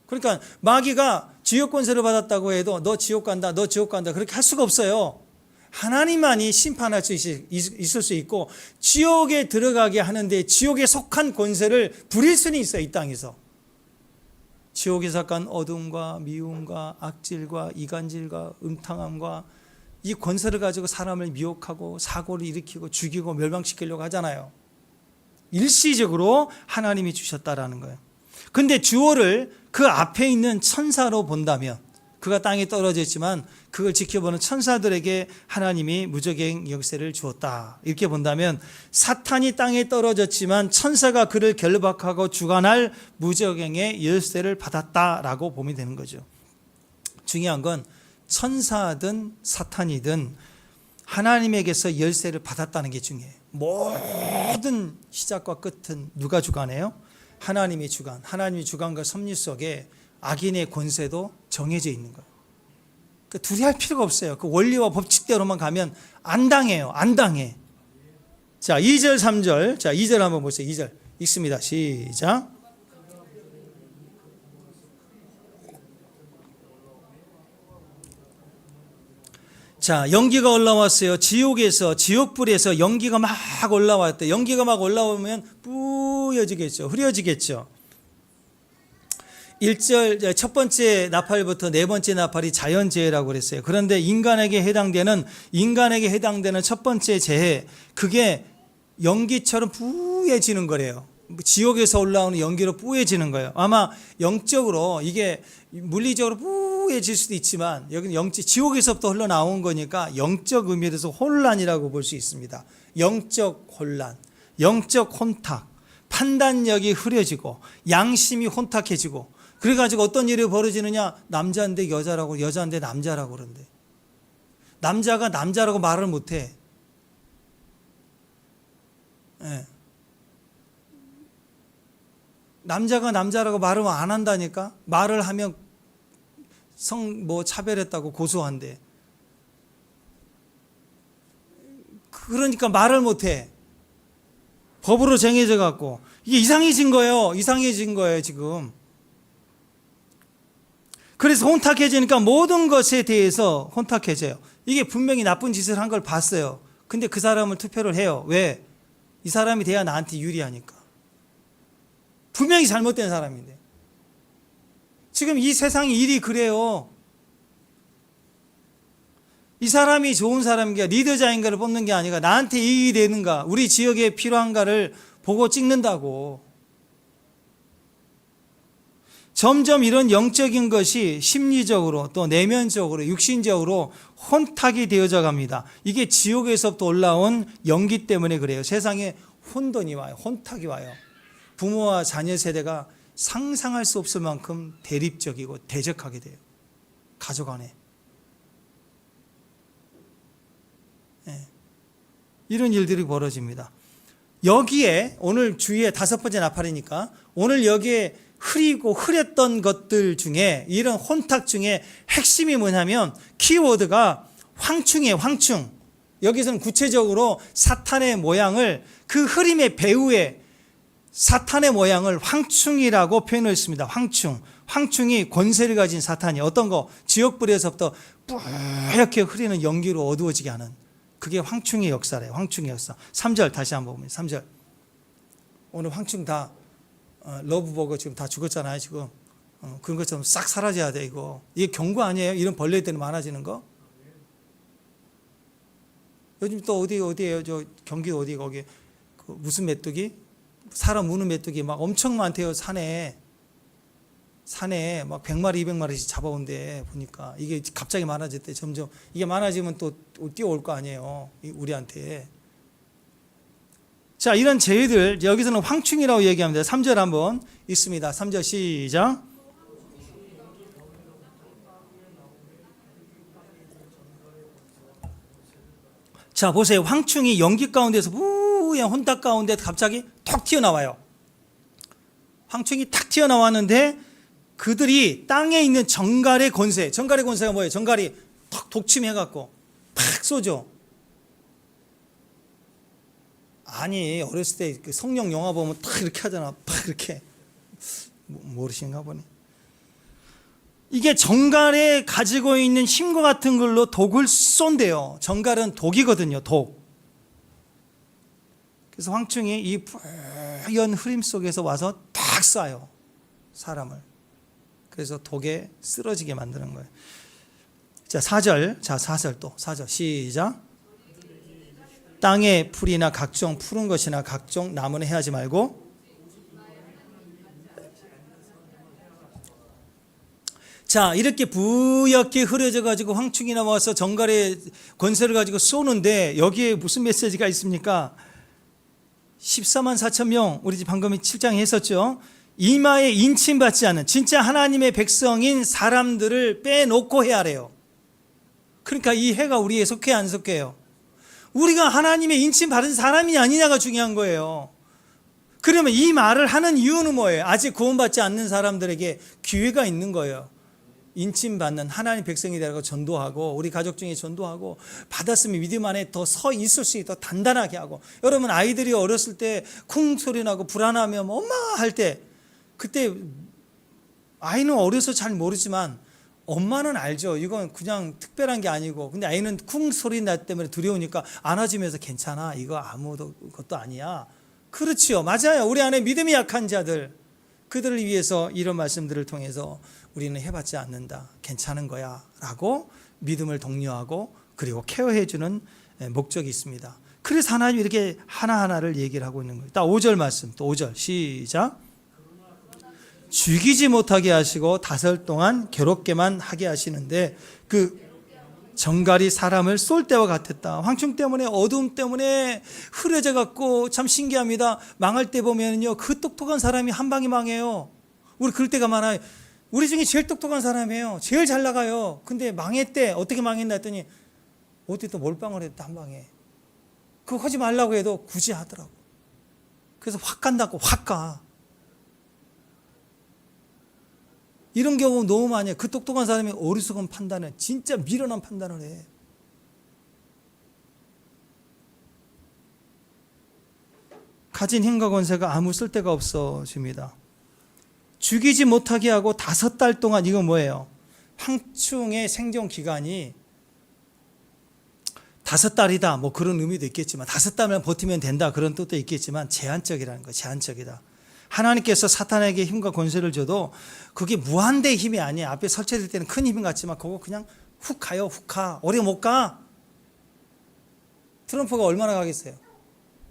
그러니까 마귀가 지옥 권세를 받았다고 해도 너 지옥 간다, 너 지옥 간다, 그렇게 할 수가 없어요. 하나님만이 심판할 수 있을 수 있고, 지옥에 들어가게 하는데 지옥에 속한 권세를 부릴 수는 있어요. 이 땅에서 지옥에 속한 어둠과 미움과 악질과 이간질과 음탕함과 이 권세를 가지고 사람을 미혹하고 사고를 일으키고 죽이고 멸망시키려고 하잖아요. 일시적으로 하나님이 주셨다라는 거예요. 근데 주어를 그 앞에 있는 천사로 본다면, 그가 땅에 떨어졌지만 그걸 지켜보는 천사들에게 하나님이 무저갱 열쇠를 주었다, 이렇게 본다면 사탄이 땅에 떨어졌지만 천사가 그를 결박하고 주관할 무저갱의 열쇠를 받았다라고 보면 되는 거죠. 중요한 건 천사든 사탄이든 하나님에게서 열쇠를 받았다는 게 중요해요. 모든 시작과 끝은 누가 주관해요? 하나님이 주관. 하나님이 주관과 섭리 속에 악인의 권세도 정해져 있는 거예요. 그 둘이 할 필요가 없어요. 그 원리와 법칙대로만 가면 안 당해요. 안 당해. 자, 2절, 3절. 자, 2절 한번 보세요. 2절. 읽습니다. 시작. 자, 연기가 올라왔어요. 지옥불에서 연기가 막 올라왔대. 연기가 막 올라오면 뿌여지겠죠. 흐려지겠죠. 1절 첫 번째 나팔부터 네 번째 나팔이 자연재해라고 그랬어요. 그런데 인간에게 해당되는 첫 번째 재해, 그게 연기처럼 뿌얘지는 거래요. 지옥에서 올라오는 연기로 뿌얘지는 거예요. 아마 영적으로 이게 물리적으로 뿌얘질 수도 있지만 여기는 지옥에서부터 흘러나온 거니까 영적 의미에서 혼란이라고 볼 수 있습니다. 영적 혼란, 영적 혼탁, 판단력이 흐려지고 양심이 혼탁해지고, 그래가지고 어떤 일이 벌어지느냐, 남자인데 여자라고, 여자인데 남자라고 그런대. 남자가 남자라고 말을 못해. 예. 남자가 남자라고 말을 안 한다니까. 말을 하면 차별했다고 고소한대. 그러니까 말을 못해. 법으로 정해져 갖고 이게 이상해진 거예요. 지금. 그래서 혼탁해지니까 모든 것에 대해서 혼탁해져요. 이게 분명히 나쁜 짓을 한 걸 봤어요. 근데 그 사람을 투표를 해요. 왜? 이 사람이 돼야 나한테 유리하니까. 분명히 잘못된 사람인데. 지금 이 세상의 일이 그래요. 이 사람이 좋은 사람인가, 리더자인가를 뽑는 게 아니라 나한테 이익이 되는가, 우리 지역에 필요한가를 보고 찍는다고. 점점 이런 영적인 것이 심리적으로 또 내면적으로 육신적으로 혼탁이 되어져 갑니다. 이게 지옥에서부터 올라온 연기 때문에 그래요. 세상에 혼돈이 와요. 혼탁이 와요. 부모와 자녀 세대가 상상할 수 없을 만큼 대립적이고 대적하게 돼요. 가족 안에. 네. 이런 일들이 벌어집니다. 여기에 오늘 주위에 다섯 번째 나팔이니까 오늘 여기에 흐렸던 것들 중에, 이런 혼탁 중에 핵심이 뭐냐면 키워드가 황충이에요. 황충. 여기서는 구체적으로 사탄의 모양을, 그 흐림의 배후에 사탄의 모양을 황충이라고 표현했습니다. 황충이 권세를 가진 사탄이 어떤 거, 지옥불에서부터 뿌옇게 흐리는 연기로 어두워지게 하는, 그게 황충의 역사래요. 황충의 역사. 3절 다시 한번 보면 3절. 오늘 황충 다 러브버거 지금 다 죽었잖아요. 지금 그런 것처럼 싹 사라져야 돼. 이게 경고 아니에요? 이런 벌레들이 많아지는 거. 요즘 또 어디에요? 저 경기도 어디, 거기 그 무슨 메뚜기, 사람 무는 메뚜기 막 엄청 많대요. 산에 막 100마리 200마리씩 잡아온대. 보니까 이게 갑자기 많아졌대. 점점 이게 많아지면 또 뛰어올 거 아니에요, 우리한테. 자, 이런 재해들, 여기서는 황충이라고 얘기합니다. 3절 한번 읽습니다. 3절 시작. 자, 보세요. 황충이 연기 가운데서 뿌연 혼탁 가운데 갑자기 턱 튀어나와요. 황충이 탁 튀어나왔는데 그들이 땅에 있는 정갈의 권세가 뭐예요? 정갈이 턱 독침해갖고 팍 쏘죠. 아니, 어렸을 때 그 성령 영화 보면 딱 이렇게 하잖아. 팍 이렇게. 모르시는가 보네. 이게 정갈에 가지고 있는 힘과 같은 걸로 독을 쏜대요. 정갈은 독이거든요. 독. 그래서 황충이 이 뿌연 흐림 속에서 와서 딱 쏴요. 사람을. 그래서 독에 쓰러지게 만드는 거예요. 자, 4절. 자, 4절 시작. 땅의 풀이나 각종 푸른 것이나 각종 나무는 해하지 말고, 자, 이렇게 부옇게 흐려져 가지고 황충이 나와서 정갈의 권세를 가지고 쏘는데 여기에 무슨 메시지가 있습니까? 14만 4천 명, 우리 방금 7장에 했었죠. 이마에 인침받지 않은 진짜 하나님의 백성인 사람들을 빼놓고 해야 하래요. 그러니까 이 해가 우리에 속해 안 속해요? 우리가 하나님의 인침 받은 사람이 아니냐가 중요한 거예요. 그러면 이 말을 하는 이유는 뭐예요? 아직 구원받지 않는 사람들에게 기회가 있는 거예요. 인침받는 하나님 백성이 되라고 전도하고 우리 가족 중에 전도하고 받았으면 믿음 안에 더 서 있을 수 있도록 단단하게 하고 여러분 아이들이 어렸을 때 쿵 소리 나고 불안하면 엄마 할 때 그때 아이는 어려서 잘 모르지만 엄마는 알죠. 이건 그냥 특별한 게 아니고 근데 아이는 쿵 소리 날 때문에 두려우니까 안아주면서 괜찮아. 이거 아무것도 아니야. 그렇지요. 맞아요. 우리 안에 믿음이 약한 자들 그들을 위해서 이런 말씀들을 통해서 우리는 해봤지 않는다. 괜찮은 거야 라고 믿음을 독려하고 그리고 케어해주는 목적이 있습니다. 그래서 하나님이 이렇게 하나하나를 얘기를 하고 있는 거예요. 딱 5절 말씀 또 5절 시작. 죽이지 못하게 하시고 다설 동안 괴롭게만 하게 하시는데 그 정갈이 사람을 쏠 때와 같았다. 황충 때문에 어두움 때문에 흐려져 갖고 참 신기합니다. 망할 때 보면요 그 똑똑한 사람이 한 방에 망해요. 우리 그럴 때가 많아요. 우리 중에 제일 똑똑한 사람이에요. 제일 잘 나가요. 근데 망했대. 어떻게 망했나 했더니 어디 또 몰빵을 했다 한 방에. 그거 하지 말라고 해도 굳이 하더라고. 그래서 확 간다고 확 가. 이런 경우 너무 많이 해요. 그 똑똑한 사람이 어리석은 판단을 진짜 미련한 판단을 해. 가진 힘과 권세가 아무 쓸데가 없어집니다. 죽이지 못하게 하고 5달 동안 이건 뭐예요? 황충의 생존 기간이 5달이다 뭐 그런 의미도 있겠지만 5달만 버티면 된다 그런 뜻도 있겠지만 제한적이라는 거예요. 제한적이다. 하나님께서 사탄에게 힘과 권세를 줘도 그게 무한대의 힘이 아니에요. 앞에 설치될 때는 큰 힘이 같지만 그거 그냥 훅 가요. 훅 가. 오래 못 가. 트럼프가 얼마나 가겠어요?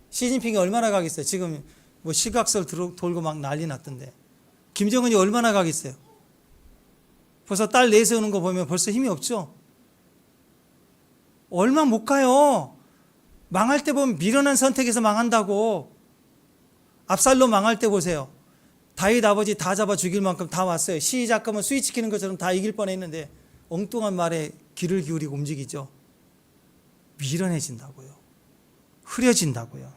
시진핑이 얼마나 가겠어요? 지금 뭐 시각설 돌고 막 난리 났던데 김정은이 얼마나 가겠어요? 벌써 딸 내세우는 거 보면 벌써 힘이 없죠? 얼마 못 가요. 망할 때 보면 미련한 선택에서 망한다고. 압살롬 망할 때 보세요. 다윗 아버지 다 잡아 죽일 만큼 다 왔어요. 시작하면 스위치 키는 것처럼 다 이길 뻔했는데 엉뚱한 말에 귀를 기울이고 움직이죠. 미련해진다고요. 흐려진다고요.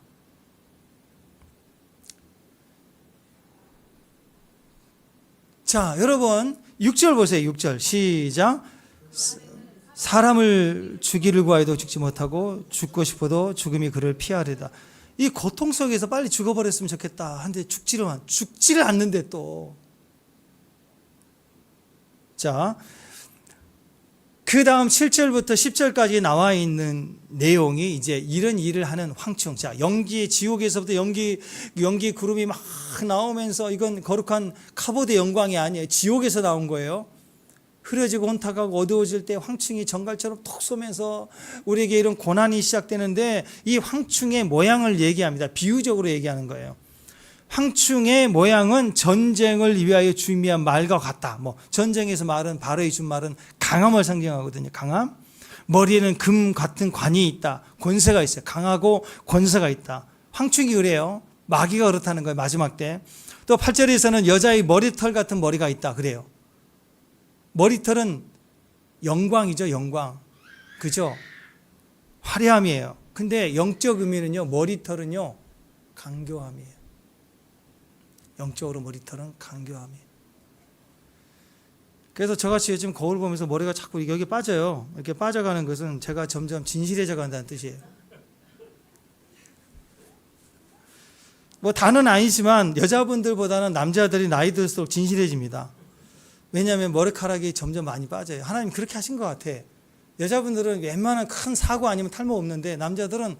자, 여러분 6절 보세요. 6절 시작. 사람을 죽이를 구하여도 죽지 못하고 죽고 싶어도 죽음이 그를 피하리다. 이 고통 속에서 빨리 죽어버렸으면 좋겠다. 한데 죽지를 않는데 또. 자, 그 다음 7절부터 10절까지 나와 있는 내용이 이제 이런 일을 하는 황충. 자, 연기, 지옥에서부터 연기 그룹이 막 나오면서 이건 거룩한 카보드 영광이 아니에요. 지옥에서 나온 거예요. 흐려지고 혼탁하고 어두워질 때 황충이 정갈처럼 톡 쏘면서 우리에게 이런 고난이 시작되는데 이 황충의 모양을 얘기합니다. 비유적으로 얘기하는 거예요. 황충의 모양은 전쟁을 위하여 준비한 말과 같다. 뭐 전쟁에서 말은 바로의 준 말은 강함을 상징하거든요. 강함. 머리에는 금 같은 관이 있다. 권세가 있어요. 강하고 권세가 있다. 황충이 그래요. 마귀가 그렇다는 거예요. 마지막 때. 또 8절에서는 여자의 머리털 같은 머리가 있다. 그래요. 머리털은 영광이죠. 영광. 그죠? 화려함이에요. 근데 영적 의미는요. 머리털은요. 강교함이에요. 영적으로 머리털은 강교함이에요. 그래서 저같이 요즘 거울 보면서 머리가 자꾸 여기 빠져요. 이렇게 빠져가는 것은 제가 점점 진실해져 간다는 뜻이에요. 뭐 다는 아니지만 여자분들보다는 남자들이 나이 들수록 진실해집니다. 왜냐하면 머리카락이 점점 많이 빠져요. 하나님 그렇게 하신 것 같아. 여자분들은 웬만한 큰 사고 아니면 탈모 없는데 남자들은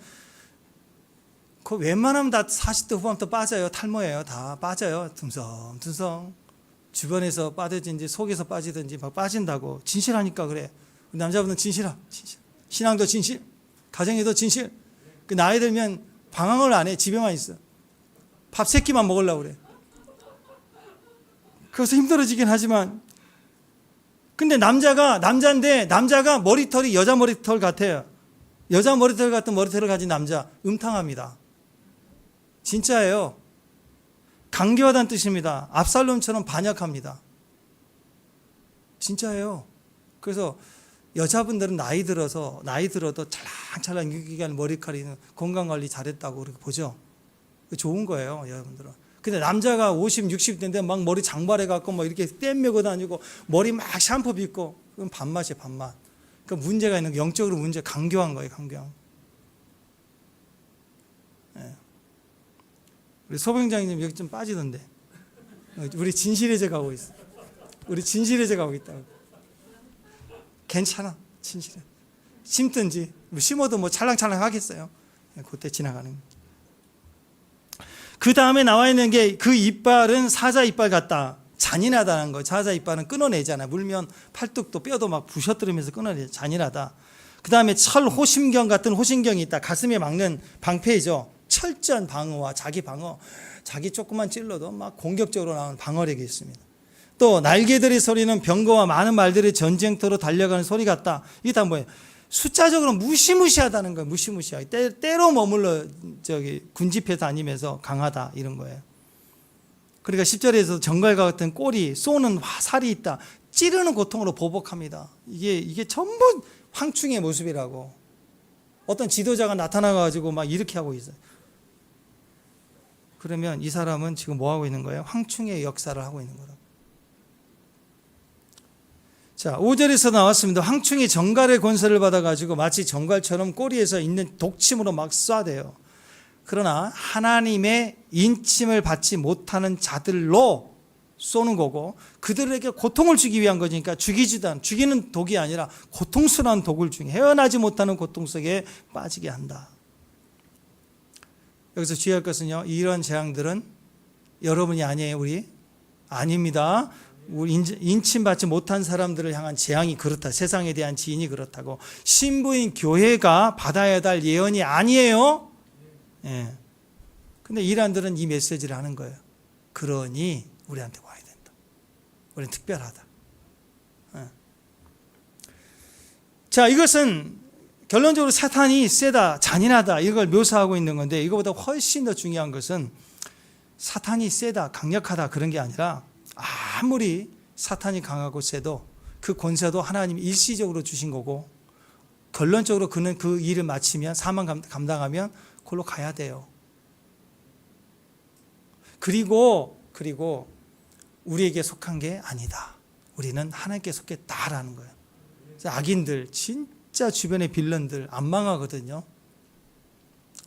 그 웬만하면 다 40대 후반부터 빠져요. 탈모예요. 다 빠져요. 듬성듬성. 주변에서 빠져든지 속에서 빠지든지 막 빠진다고. 진실하니까 그래. 남자분은 진실. 신앙도 진실. 가정에도 진실. 그 나이 들면 방황을 안 해. 집에만 있어. 밥 3끼만 먹으려고 그래. 그래서 힘들어지긴 하지만 근데 남자인데 남자가 머리털이 여자 머리털 같아요. 여자 머리털 같은 머리털을 가진 남자 음탕합니다. 진짜예요. 강교하다는 뜻입니다. 압살롬처럼 반역합니다. 진짜예요. 그래서 여자분들은 나이 들어도 찰랑찰랑 유기견 머리카락이 건강관리 잘했다고 그렇게 보죠. 좋은 거예요. 여러분들은. 근데 남자가 50, 60대인데 막 머리 장발해갖고 막 이렇게 땜 메고 다니고 머리 막 샴푸 빗고 그건 밥맛이에요, 밥맛. 그 문제가 있는 거, 영적으로 문제, 강교한 거예요, 강교한. 예. 우리 소병장님 여기 좀 빠지던데. 우리 진실의제 가고 있어. 우리 진실의제 가고 있다고. 괜찮아, 진실해. 심든지 뭐 심어도 뭐 찰랑찰랑 하겠어요. 그때 지나가는. 그 다음에 나와 있는 게 그 이빨은 사자 이빨 같다. 잔인하다는 거. 사자 이빨은 끊어내잖아. 물면 팔뚝도 뼈도 막 부셔뜨리면서 끊어내. 잔인하다. 그 다음에 철 호심경 같은 호심경이 있다. 가슴에 막는 방패이죠. 철저한 방어와 자기 방어. 자기 조금만 찔러도 막 공격적으로 나오는 방어력이 있습니다. 또 날개들의 소리는 병거와 많은 말들이 전쟁터로 달려가는 소리 같다. 이게 다 뭐예요? 숫자적으로 무시무시하다는 거예요. 무시무시하게. 때로 머물러 군집해 다니면서 강하다 이런 거예요. 그러니까 10절에서 정갈과 같은 꼬리, 쏘는 화살이 있다. 찌르는 고통으로 보복합니다. 이게 전부 황충의 모습이라고. 어떤 지도자가 나타나가지고 막 이렇게 하고 있어요. 그러면 이 사람은 지금 뭐 하고 있는 거예요? 황충의 역사를 하고 있는 거라고. 자, 5절에서 나왔습니다. 황충이 정갈의 권세를 받아가지고 마치 정갈처럼 꼬리에서 있는 독침으로 막 쏴대요. 그러나 하나님의 인침을 받지 못하는 자들로 쏘는 거고 그들에게 고통을 주기 위한 거니까 죽이는 독이 아니라 고통스러운 독을 중에 헤어나지 못하는 고통 속에 빠지게 한다. 여기서 주의할 것은요, 이런 재앙들은 여러분이 아니에요. 우리 아닙니다. 우리 인침받지 못한 사람들을 향한 재앙이 그렇다. 세상에 대한 지인이 그렇다고. 신부인 교회가 받아야 할 예언이 아니에요. 예. 근데 이란들은 이 메시지를 하는 거예요. 그러니 우리한테 와야 된다. 우리는 특별하다. 예. 자, 이것은 결론적으로 사탄이 세다, 잔인하다 이걸 묘사하고 있는 건데 이거보다 훨씬 더 중요한 것은 사탄이 세다, 강력하다 그런 게 아니라 아무리 사탄이 강하고 세도 그 권세도 하나님이 일시적으로 주신 거고 결론적으로 그는 그 일을 마치면 사망 감당하면 그걸로 가야 돼요. 그리고 우리에게 속한 게 아니다. 우리는 하나님께 속했다라는 거예요. 악인들 진짜 주변의 빌런들 안 망하거든요.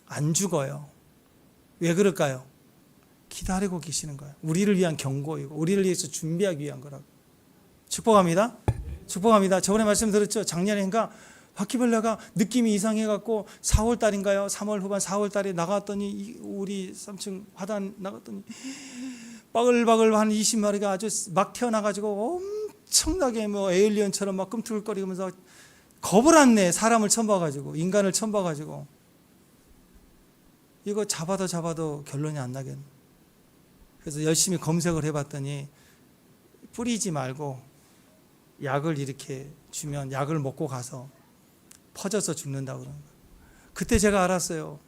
안 죽어요. 왜 그럴까요? 기다리고 계시는 거예요. 우리를 위한 경고이고 우리를 위해서 준비하기 위한 거라고. 축복합니다. 축복합니다. 저번에 말씀드렸죠. 작년인가 바퀴벌레가 느낌이 이상해갖고 4월 달인가요? 3월 후반 4월 달에 나갔더니 우리 3층 화단 나갔더니 바글바글 한 20마리가 아주 막 태어나가지고 엄청나게 뭐 에일리언처럼 막 꿈틀거리면서 겁을 안 내. 사람을 처음 봐가지고 인간을 처음 봐가지고 이거 잡아도 결론이 안 나겠네. 그래서 열심히 검색을 해봤더니 뿌리지 말고 약을 이렇게 주면 약을 먹고 가서 퍼져서 죽는다고 그러는 거예요. 그때 제가 알았어요.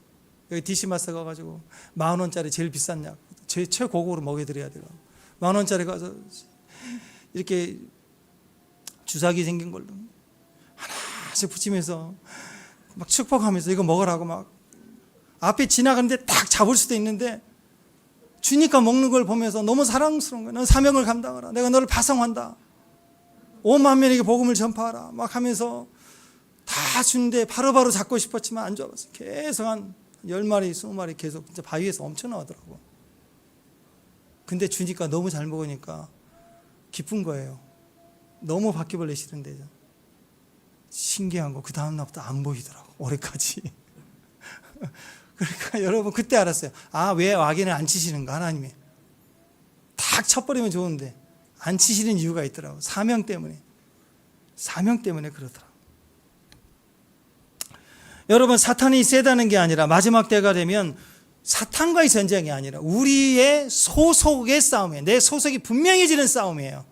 여기 DC마스 가가지고 10,000원짜리 제일 비싼 약, 최고급으로 먹여드려야 돼요. 10,000원짜리 가서 이렇게 주사기 생긴 걸로 하나씩 붙이면서 막 축복하면서 이거 먹으라고 막 앞에 지나가는데 딱 잡을 수도 있는데 주니까 먹는 걸 보면서 너무 사랑스러운 거야. 넌 사명을 감당하라. 내가 너를 파송한다. 50,000명에게 복음을 전파하라. 막 하면서 다 주는데 바로바로 잡고 싶었지만 안 잡았어요. 계속 한 10마리, 20마리 계속 진짜 바위에서 엄청 나오더라고. 근데 주니까 너무 잘 먹으니까 기쁜 거예요. 너무 바퀴벌레 싫은데. 신기한 거 그 다음 날부터 안 보이더라고. 올해까지. 그러니까 여러분 그때 알았어요. 아, 왜 악인을 안 치시는가 하나님이. 탁 쳐버리면 좋은데 안 치시는 이유가 있더라고. 사명 때문에 그러더라고. 여러분 사탄이 세다는 게 아니라 마지막 때가 되면 사탄과의 전쟁이 아니라 우리의 소속의 싸움이에요. 내 소속이 분명해지는 싸움이에요.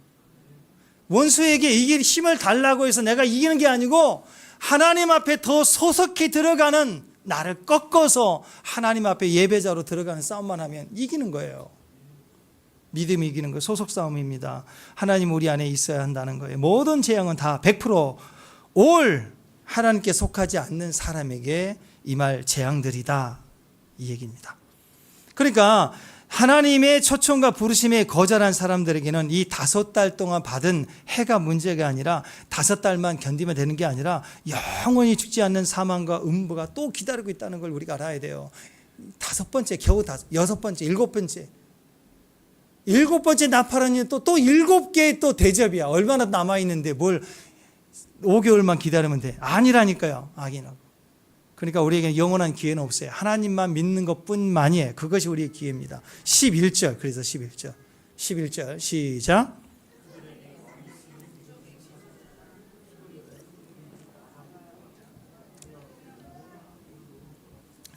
원수에게 이길 힘을 달라고 해서 내가 이기는 게 아니고 하나님 앞에 더 소속히 들어가는 나를 꺾어서 하나님 앞에 예배자로 들어가는 싸움만 하면 이기는 거예요. 믿음이 이기는 거 소속 싸움입니다. 하나님 우리 안에 있어야 한다는 거예요. 모든 재앙은 다 100% 올 하나님께 속하지 않는 사람에게 임할 재앙들이다 이 얘기입니다. 그러니까 하나님의 초청과 부르심에 거절한 사람들에게는 이 5달 동안 받은 해가 문제가 아니라 5달만 견디면 되는 게 아니라 영원히 죽지 않는 사망과 음부가 또 기다리고 있다는 걸 우리가 알아야 돼요. 5번째, 겨우 6번째, 7번째. 7번째 나팔은 또 7개의 또 대접이야. 얼마나 남아있는데 뭘 5개월만 기다리면 돼. 아니라니까요. 악인하고. 그러니까 우리에게 영원한 기회는 없어요. 하나님만 믿는 것뿐만이 그것이 우리의 기회입니다. 11절, 그래서 11절 시작.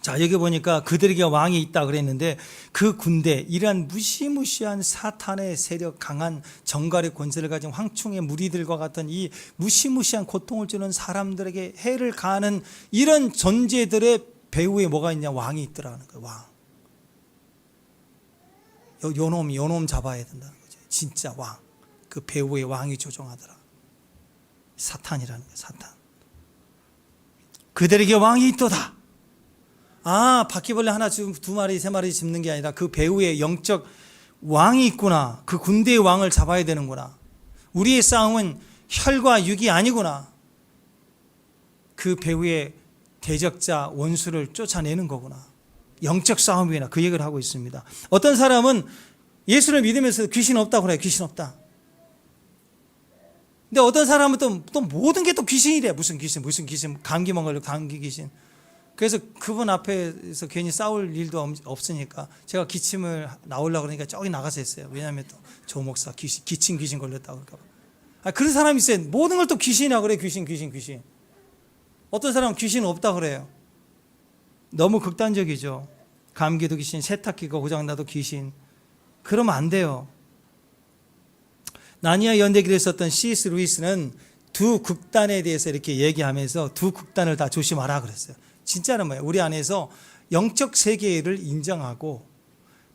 자, 여기 보니까 그들에게 왕이 있다 그랬는데 그 군대, 이러한 무시무시한 사탄의 세력, 강한 정갈의 권세를 가진 황충의 무리들과 같은 이 무시무시한 고통을 주는 사람들에게 해를 가하는 이런 존재들의 배후에 뭐가 있냐? 왕이 있더라는 거예요. 왕. 요놈 잡아야 된다는 거죠. 진짜 왕. 그 배후에 왕이 조종하더라. 사탄이라는 거예요. 사탄. 그들에게 왕이 있도다. 아, 바퀴벌레 하나, 2마리, 3마리 짚는 게 아니라 그 배후에 영적 왕이 있구나. 그 군대의 왕을 잡아야 되는구나. 우리의 싸움은 혈과 육이 아니구나. 그 배후에 대적자, 원수를 쫓아내는 거구나. 영적 싸움이구나. 그 얘기를 하고 있습니다. 어떤 사람은 예수를 믿으면서 귀신 없다고 그래요. 귀신 없다. 근데 어떤 사람은 또 모든 게 또 귀신이래. 무슨 귀신, 감기만 걸려, 감기 귀신. 그래서 그분 앞에서 괜히 싸울 일도 없으니까 제가 기침을 나오려고 그러니까 저기 나가서 했어요. 왜냐하면 또 조 목사 기침 귀신 걸렸다고 그럴까 봐. 그런 사람이 있어요. 모든 걸 또 귀신이라고 그래. 귀신. 어떤 사람은 귀신 없다 그래요. 너무 극단적이죠. 감기도 귀신, 세탁기가 고장나도 귀신. 그러면 안 돼요. 나니아 연대기를 썼던 C.S. 루이스는 두 극단에 대해서 이렇게 얘기하면서 두 극단을 다 조심하라 그랬어요. 진짜는 뭐예요? 우리 안에서 영적 세계를 인정하고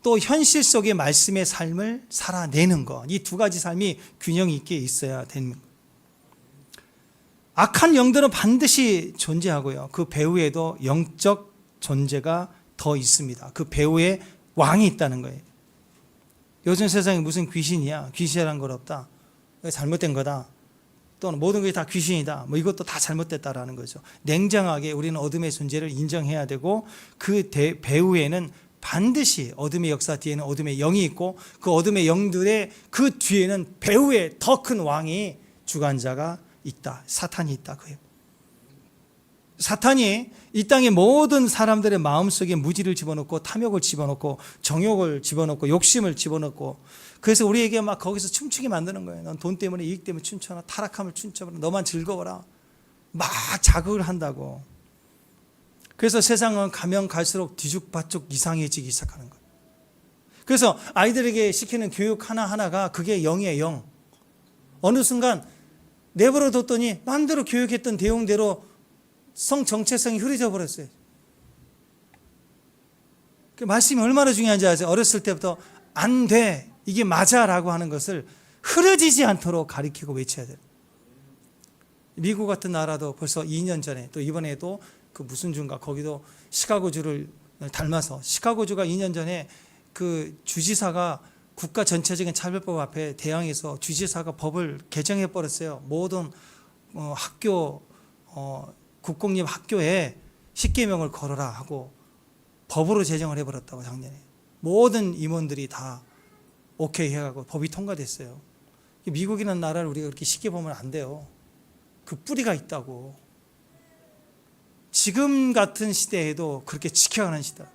또 현실 속의 말씀의 삶을 살아내는 것. 이 두 가지 삶이 균형 있게 있어야 되는 것. 악한 영들은 반드시 존재하고요. 그 배후에도 영적 존재가 더 있습니다. 그 배후에 왕이 있다는 거예요. 요즘 세상에 무슨 귀신이야? 귀신이란 건 없다. 잘못된 거다. 또는 모든 것이 다 귀신이다. 이것도 다 잘못됐다라는 거죠. 냉정하게 우리는 어둠의 존재를 인정해야 되고 그 배후에는 반드시 어둠의 역사 뒤에는 어둠의 영이 있고 그 어둠의 영들의 그 뒤에는 배후에 더 큰 왕이 주관자가 있다. 사탄이 있다. 그예요. 사탄이 이 땅의 모든 사람들의 마음속에 무지를 집어넣고 탐욕을 집어넣고 정욕을 집어넣고 욕심을 집어넣고 그래서 우리에게 막 거기서 춤추게 만드는 거예요. 넌 돈 때문에 이익 때문에 춤춰라. 타락함을 춤춰라. 너만 즐거워라. 막 자극을 한다고. 그래서 세상은 가면 갈수록 뒤죽박죽 이상해지기 시작하는 거예요. 그래서 아이들에게 시키는 교육 하나하나가 그게 영이에요. 영. 어느 순간 내버려 뒀더니 마음대로 교육했던 내용대로 성 정체성이 흐려져 버렸어요. 그 말씀이 얼마나 중요한지 아세요? 어렸을 때부터 안 돼. 이게 맞아라고 하는 것을 흐려지지 않도록 가르치고 외쳐야 돼요. 미국 같은 나라도 벌써 2년 전에 또 이번에도 그 무슨 주인가 거기도 시카고주를 닮아서 시카고주가 2년 전에 그 주지사가 국가 전체적인 차별법 앞에 대항해서 주지사가 법을 개정해 버렸어요. 모든 학교 국공립 학교에 10계명을 걸어라 하고 법으로 제정을 해버렸다고 작년에. 모든 임원들이 다 오케이 해가고 법이 통과됐어요. 미국이라는 나라를 우리가 그렇게 쉽게 보면 안 돼요. 그 뿌리가 있다고. 지금 같은 시대에도 그렇게 지켜가는 시대.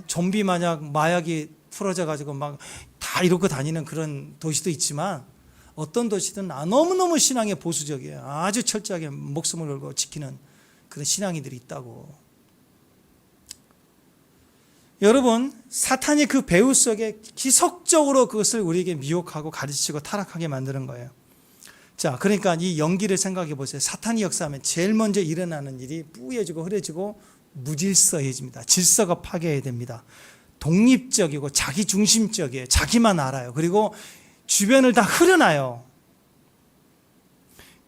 좀비 마냥 마약이 풀어져 가지고 막 다 이러고 다니는 그런 도시도 있지만 어떤 도시든 너무너무 신앙에 보수적이에요. 아주 철저하게 목숨을 걸고 지키는 그런 신앙이들이 있다고. 여러분, 사탄이 그 배후 속에 기속적으로 그것을 우리에게 미혹하고 가르치고 타락하게 만드는 거예요. 자, 그러니까 이 연기를 생각해 보세요. 사탄이 역사하면 제일 먼저 일어나는 일이 뿌얘지고 흐려지고 무질서해집니다. 질서가 파괴됩니다. 독립적이고 자기중심적이에요. 자기만 알아요. 그리고 주변을 다 흐려놔요.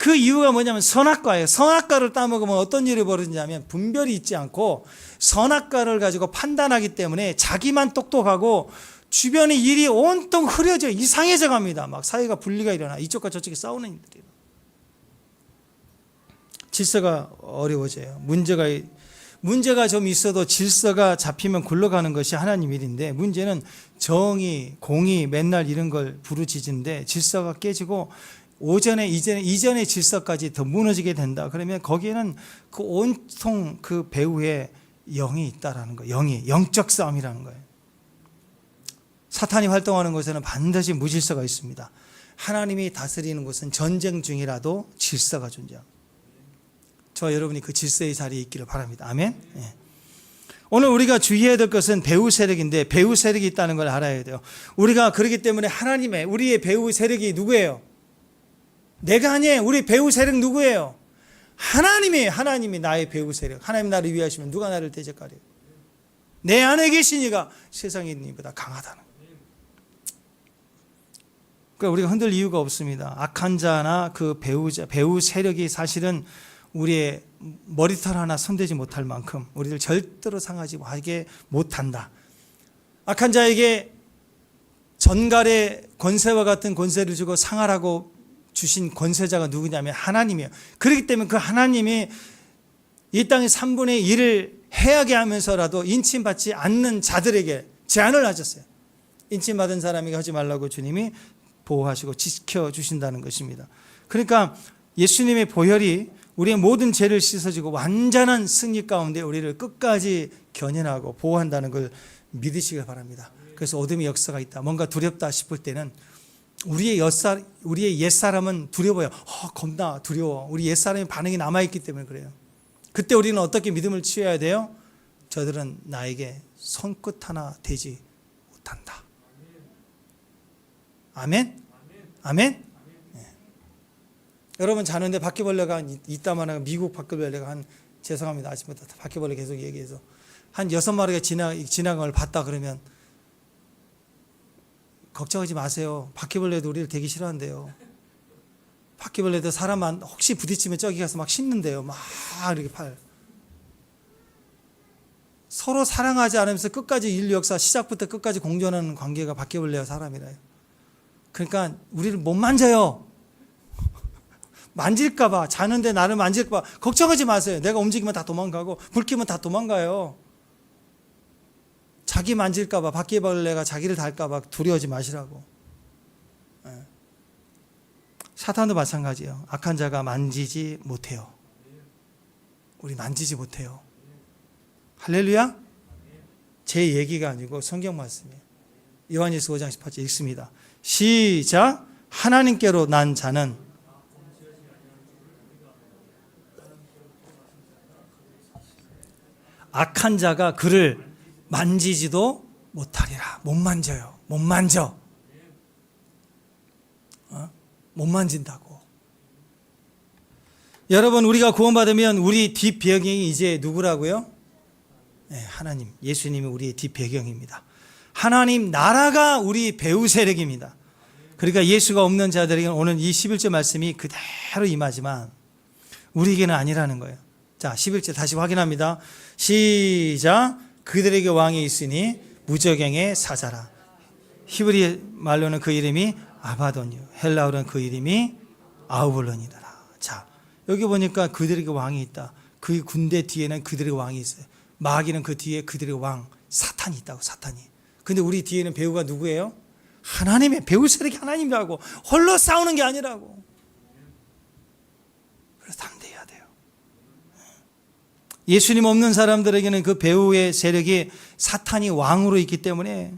그 이유가 뭐냐면 선악과예요. 선악과를 따먹으면 어떤 일이 벌어지냐면 분별이 있지 않고 선악과를 가지고 판단하기 때문에 자기만 똑똑하고 주변의 일이 온통 흐려져 이상해져 갑니다. 막 사회가 분리가 일어나. 이쪽과 저쪽이 싸우는 일들이. 질서가 어려워져요. 문제가 좀 있어도 질서가 잡히면 굴러가는 것이 하나님 일인데, 문제는 정의, 공의 맨날 이런 걸 부르짖는데 질서가 깨지고 이전의 질서까지 더 무너지게 된다. 그러면 거기에는 그 온통 그 배후에 영이 있다라는 거예요. 영적 싸움이라는 거예요. 사탄이 활동하는 곳에는 반드시 무질서가 있습니다. 하나님이 다스리는 곳은 전쟁 중이라도 질서가 존재합니다. 저와 여러분이 그 질서의 자리에 있기를 바랍니다. 아멘. 예. 오늘 우리가 주의해야 될 것은 배후 세력인데, 배후 세력이 있다는 걸 알아야 돼요. 우리가 그렇기 때문에 우리의 배후 세력이 누구예요? 내가 아니에요. 우리 배후 세력 누구예요? 하나님이 나의 배후 세력. 하나님 나를 위하시면 누가 나를 대적하리요? 내 안에 계신 이가 세상에 있는 이보다 강하다는 거예요. 그러니까 우리가 흔들 이유가 없습니다. 악한 자나 그 배후 세력이 사실은 우리의 머리털 하나 손대지 못할 만큼 우리를 절대로 상하지 못한다. 악한 자에게 전갈의 권세와 같은 권세를 주고 상하라고 주신 권세자가 누구냐면 하나님이에요. 그렇기 때문에 그 하나님이 이 땅의 3분의 1을 해하게 하면서라도 인침받지 않는 자들에게 제한을 하셨어요. 인침받은 사람에게 하지 말라고 주님이 보호하시고 지켜주신다는 것입니다. 그러니까 예수님의 보혈이 우리의 모든 죄를 씻어주고 완전한 승리 가운데 우리를 끝까지 견인하고 보호한다는 걸 믿으시길 바랍니다. 그래서 어둠의 역사가 있다, 뭔가 두렵다 싶을 때는 우리의 옛사람은 두려워요. 겁나 두려워. 우리 옛사람의 반응이 남아있기 때문에 그래요. 그때 우리는 어떻게 믿음을 취해야 돼요? 저들은 나에게 손끝 하나 대지 못한다. 아멘? 아멘? 네. 여러분 자는데 바퀴벌레가 있다만 미국 바퀴벌레가 죄송합니다. 아침부터 바퀴벌레 계속 얘기해서 한 6마리가 지나간 걸 봤다 그러면 걱정하지 마세요. 바퀴벌레도 우리를 되게 싫어한대요. 바퀴벌레도 사람만 혹시 부딪히면 저기 가서 막 씹는데요. 막 이렇게 서로 사랑하지 않으면서 끝까지 인류 역사 시작부터 끝까지 공존하는 관계가 바퀴벌레와 사람이라요. 그러니까 우리를 못 만져요. 만질까봐, 자는데 나를 만질까봐 걱정하지 마세요. 내가 움직이면 다 도망가고 불 켜면 다 도망가요. 자기 만질까봐, 바퀴벌레가 자기를 닳을까봐 두려워하지 마시라고. 사탄도 마찬가지예요. 악한 자가 만지지 못해요. 우리 만지지 못해요. 할렐루야? 제 얘기가 아니고 성경 말씀이에요. 요한일서 5장 18절 읽습니다. 시작. 하나님께로 난 자는 악한 자가 그를 만지지도 못하리라. 못 만져요. 못 만져. 못 만진다고. 여러분, 우리가 구원받으면 우리 뒷배경이 이제 누구라고요? 네, 하나님, 예수님이 우리의 뒷배경입니다. 하나님 나라가 우리 배후 세력입니다. 그러니까 예수가 없는 자들에게는 오늘 이 11절 말씀이 그대로 임하지만 우리에게는 아니라는 거예요. 자, 11절 다시 확인합니다. 시작. 그들에게 왕이 있으니 무저갱의 사자라. 히브리 말로는 그 이름이 아바돈이요, 헬라어로는 그 이름이 아우블론이라. 자, 여기 보니까 그들에게 왕이 있다. 그 군대 뒤에는 그들의 왕이 있어요. 마귀는 그 뒤에 그들의 왕 사탄이 있다고. 사탄이. 근데 우리 뒤에는 배우가 누구예요? 하나님의 배우 세력이 하나님이라고. 홀로 싸우는 게 아니라고. 그래서 담대해야 돼요. 예수님 없는 사람들에게는 그 배우의 세력이 사탄이 왕으로 있기 때문에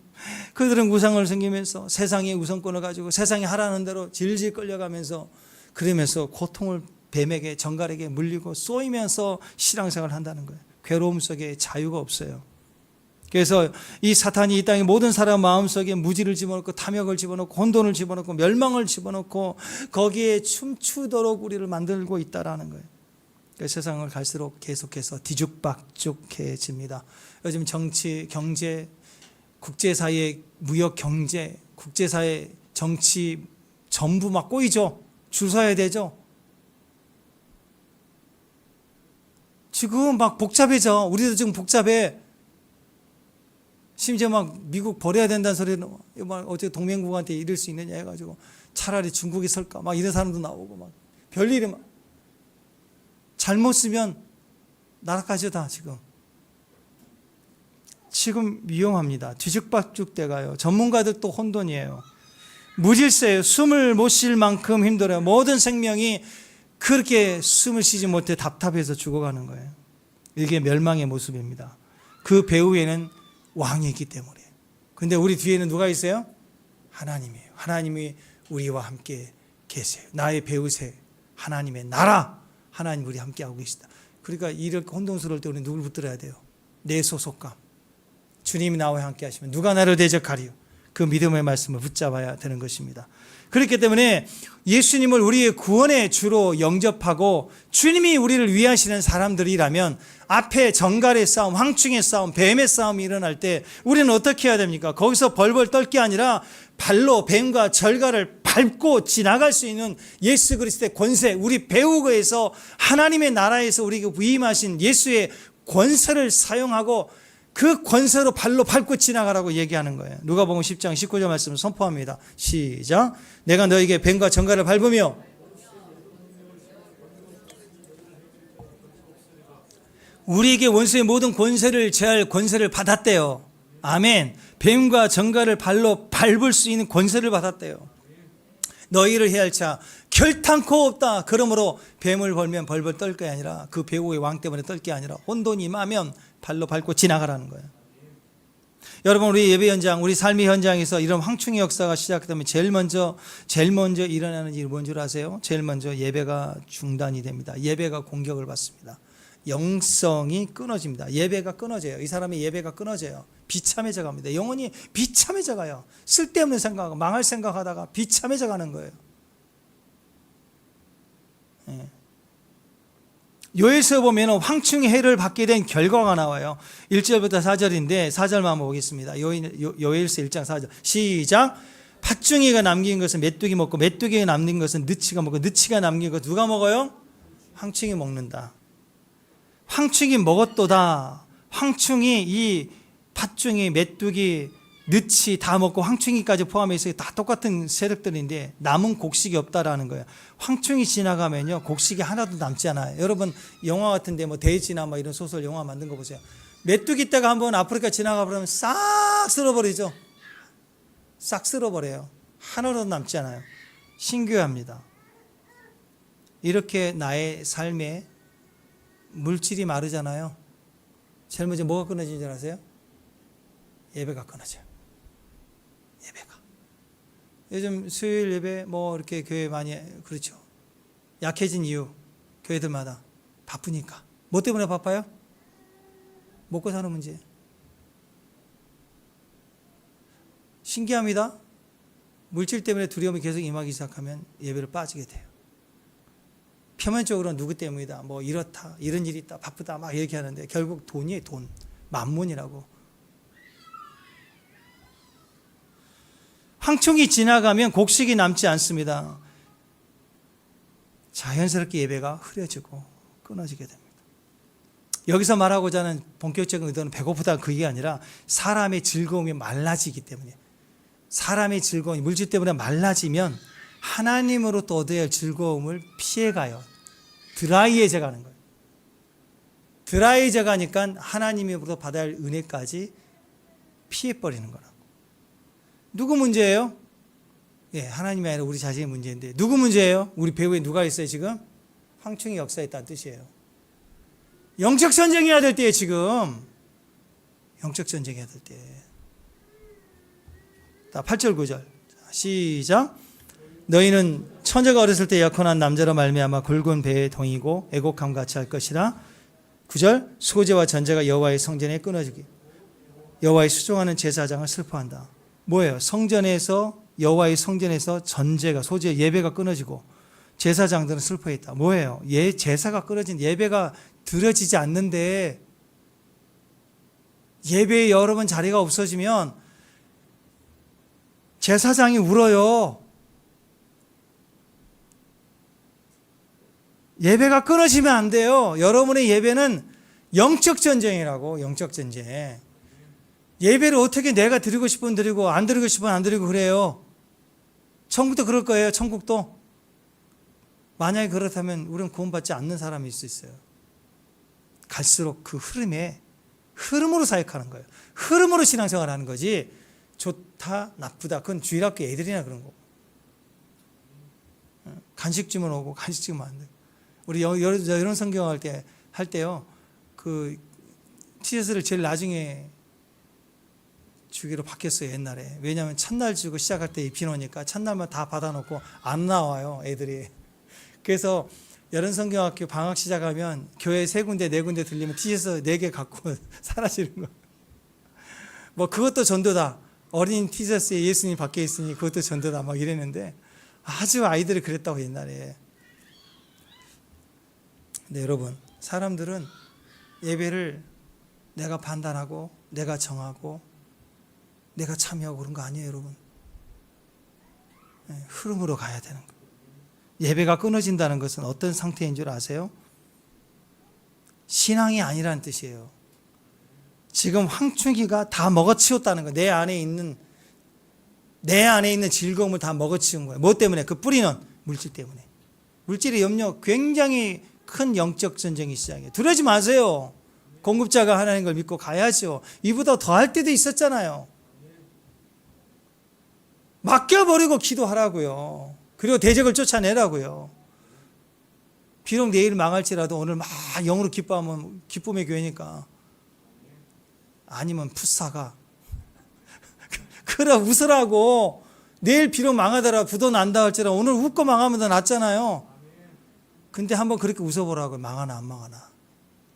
그들은 우상을 섬기면서 세상의 우선권을 가지고 세상이 하라는 대로 질질 끌려가면서 그러면서 고통을 뱀에게 정갈에게 물리고 쏘이면서 신앙생활을 한다는 거예요. 괴로움 속에 자유가 없어요. 그래서 이 사탄이 이 땅의 모든 사람 마음속에 무지를 집어넣고 탐욕을 집어넣고 혼돈을 집어넣고 멸망을 집어넣고 거기에 춤추도록 우리를 만들고 있다라는 거예요. 그래서 세상을 갈수록 계속해서 뒤죽박죽해집니다. 요즘 정치, 경제, 국제사회, 무역, 경제, 국제사회, 정치 전부 막 꼬이죠. 줄 서야 되죠. 지금 막 복잡해져. 우리도 지금 복잡해. 심지어 막 미국 버려야 된다는 소리는 막 어째 동맹국한테 이럴 수 있느냐 해가지고 차라리 중국이 설까 막 이런 사람도 나오고 막 별일이 막 잘못 쓰면 나라까지 다 지금 위험합니다. 뒤죽박죽 돼가요. 전문가들도 혼돈이에요. 무질서예요. 숨을 못 쉴 만큼 힘들어요. 모든 생명이 그렇게 숨을 쉬지 못해 답답해서 죽어가는 거예요. 이게 멸망의 모습입니다. 그 배후에는 왕이 있기 때문에. 근데 우리 뒤에는 누가 있어요? 하나님이에요. 하나님이 우리와 함께 계세요. 나의 배우세 하나님의 나라. 하나님 우리 함께 하고 계시다. 그러니까 이렇게 혼돈스러울 때 우리는 누굴 붙들어야 돼요? 내 소속감. 주님이 나와 함께 하시면 누가 나를 대적하리요? 그 믿음의 말씀을 붙잡아야 되는 것입니다. 그렇기 때문에 예수님을 우리의 구원의 주로 영접하고 주님이 우리를 위하시는 사람들이라면 앞에 정갈의 싸움, 황충의 싸움, 뱀의 싸움이 일어날 때 우리는 어떻게 해야 됩니까? 거기서 벌벌 떨 게 아니라 발로 뱀과 절갈을 밟고 지나갈 수 있는 예수 그리스도의 권세, 우리 배우고에서 하나님의 나라에서 우리에게 위임하신 예수의 권세를 사용하고 그 권세로 발로 밟고 지나가라고 얘기하는 거예요. 누가복음 10장 19절 말씀을 선포합니다. 시작. 내가 너에게 뱀과 정갈을 밟으며 우리에게 원수의 모든 권세를 제할 권세를 받았대요. 아멘. 뱀과 정갈을 발로 밟을 수 있는 권세를 받았대요. 너희를 해할 자 결탄코 없다. 그러므로 뱀을 벌면 벌벌 떨 게 아니라 그 배후의 왕 때문에 떨 게 아니라 혼돈이 임하면 발로 밟고 지나가라는 거예요. 여러분 우리 예배 현장, 우리 삶의 현장에서 이런 황충의 역사가 시작되면 제일 먼저 일어나는 일이 뭔 줄 아세요? 제일 먼저 예배가 중단이 됩니다. 예배가 공격을 받습니다. 영성이 끊어집니다. 예배가 끊어져요. 이 사람의 예배가 끊어져요. 비참해져 갑니다. 영혼이 비참해져 가요. 쓸데없는 생각하고 망할 생각하다가 비참해져 가는 거예요. 예. 요엘서에 보면 황충의 해를 받게 된 결과가 나와요. 1절부터 4절인데 4절만 한번 보겠습니다. 요엘서 1장 4절 시작. 팥중이가 남긴 것은 메뚜기 먹고 메뚜기가 남긴 것은 느치가 먹고 느치가 남긴 것 누가 먹어요? 황충이 먹는다. 황충이 먹었도다. 황충이 이 팥중이 메뚜기 느치 다 먹고 황충이까지 포함해서 다 똑같은 세력들인데 남은 곡식이 없다라는 거예요. 황충이 지나가면요 곡식이 하나도 남지 않아요. 여러분 영화 같은데 뭐 데이지나 뭐 이런 소설 영화 만든 거 보세요. 메뚜기 떼가 한번 아프리카 지나가 버리면 싹 쓸어버리죠. 싹 쓸어버려요. 하나도 남지 않아요. 신기합니다. 이렇게 나의 삶에 물질이 마르잖아요. 제일 먼저 뭐가 끊어지는 줄 아세요? 예배가 끊어져요. 예배가. 요즘 수요일 예배 뭐 이렇게 교회 많이 그렇죠. 약해진 이유 교회들마다 바쁘니까. 뭐 때문에 바빠요? 먹고 사는 문제. 신기합니다. 물질 때문에 두려움이 계속 임하기 시작하면 예배를 빠지게 돼요. 표면적으로는 누구 때문이다, 뭐 이렇다, 이런 일이 있다, 바쁘다 막 이렇게 하는데 결국 돈이에요. 돈, 만문이라고. 황충이 지나가면 곡식이 남지 않습니다. 자연스럽게 예배가 흐려지고 끊어지게 됩니다. 여기서 말하고자 하는 본격적인 의도는 배고프다 그게 아니라 사람의 즐거움이 말라지기 때문에 사람의 즐거움이 물질 때문에 말라지면 하나님으로부터 얻어야 할 즐거움을 피해가요. 드라이해져 가는 거예요. 드라이해져 가니까 하나님으로부터 받아야 할 은혜까지 피해버리는 거라고. 누구 문제예요? 예, 하나님이 아니라 우리 자신의 문제인데 누구 문제예요? 우리 배후에 누가 있어요 지금? 황충이 역사했다는 뜻이에요. 영적 전쟁해야 될 때에 지금 영적 전쟁해야 될 때. 8절 9절 시작. 너희는 처녀가 어렸을 때 약혼한 남자로 말미암아 굵은 배에 동이고 애곡함 같이 할 것이라. 9절 소제와 전제가 여호와의 성전에 끊어지기. 여호와의 수종하는 제사장을 슬퍼한다. 뭐예요? 성전에서 여호와의 성전에서 전제가 소제 예배가 끊어지고 제사장들은 슬퍼했다. 뭐예요? 제사가 끊어진 예배가 드려지지 않는데 예배에 여러 번 자리가 없어지면 제사장이 울어요. 예배가 끊어지면 안 돼요. 여러분의 예배는 영적 전쟁이라고. 영적 전쟁. 예배를 어떻게 내가 드리고 싶으면 드리고 안 드리고 싶으면 안 드리고 그래요. 천국도 그럴 거예요. 천국도. 만약에 그렇다면 우리는 구원받지 않는 사람일 수 있어요. 갈수록 그 흐름으로 사역하는 거예요. 흐름으로 신앙생활 하는 거지 좋다 나쁘다 그건 주일학교 애들이나 그런 거고. 간식 주면 오고 간식 주면 안 돼. 우리 이런 성경 할 때요 그 티셔츠를 제일 나중에 주기로 바뀌었어요. 옛날에. 왜냐하면 첫날 주고 시작할 때 입히놓으니까 첫날만 다 받아놓고 안 나와요 애들이. 그래서 여름 성경학교 방학 시작하면 교회 3군데 4군데 들리면 티셔츠 4개 갖고 사라지는 거. 뭐 그것도 전도다. 어린 티셔츠에 예수님 밖에 있으니 그것도 전도다 막 이랬는데 아주 아이들이 그랬다고 옛날에. 근데 여러분 사람들은 예배를 내가 판단하고 내가 정하고 내가 참여하고 그런 거 아니에요 여러분. 흐름으로 가야 되는 거. 예배가 끊어진다는 것은 어떤 상태인 줄 아세요? 신앙이 아니라는 뜻이에요. 지금 황충기가 다 먹어치웠다는 거예요. 내 안에 있는 즐거움을 다 먹어치운 거예요. 뭐 때문에? 그 뿌리는 물질 때문에. 물질의 염려 굉장히 큰 영적 전쟁이 시작해요. 두려워하지 마세요. 공급자가 하나님 걸 믿고 가야죠. 이보다 더 할 때도 있었잖아요. 맡겨버리고 기도하라고요. 그리고 대적을 쫓아내라고요. 비록 내일 망할지라도 오늘 막 영으로 기뻐하면 기쁨의 교회니까. 아니면 풋사가 그래 웃으라고. 내일 비록 망하더라 부도 난다 할지라도 오늘 웃고 망하면 더 낫잖아요. 근데 한번 그렇게 웃어보라고. 망하나 안 망하나.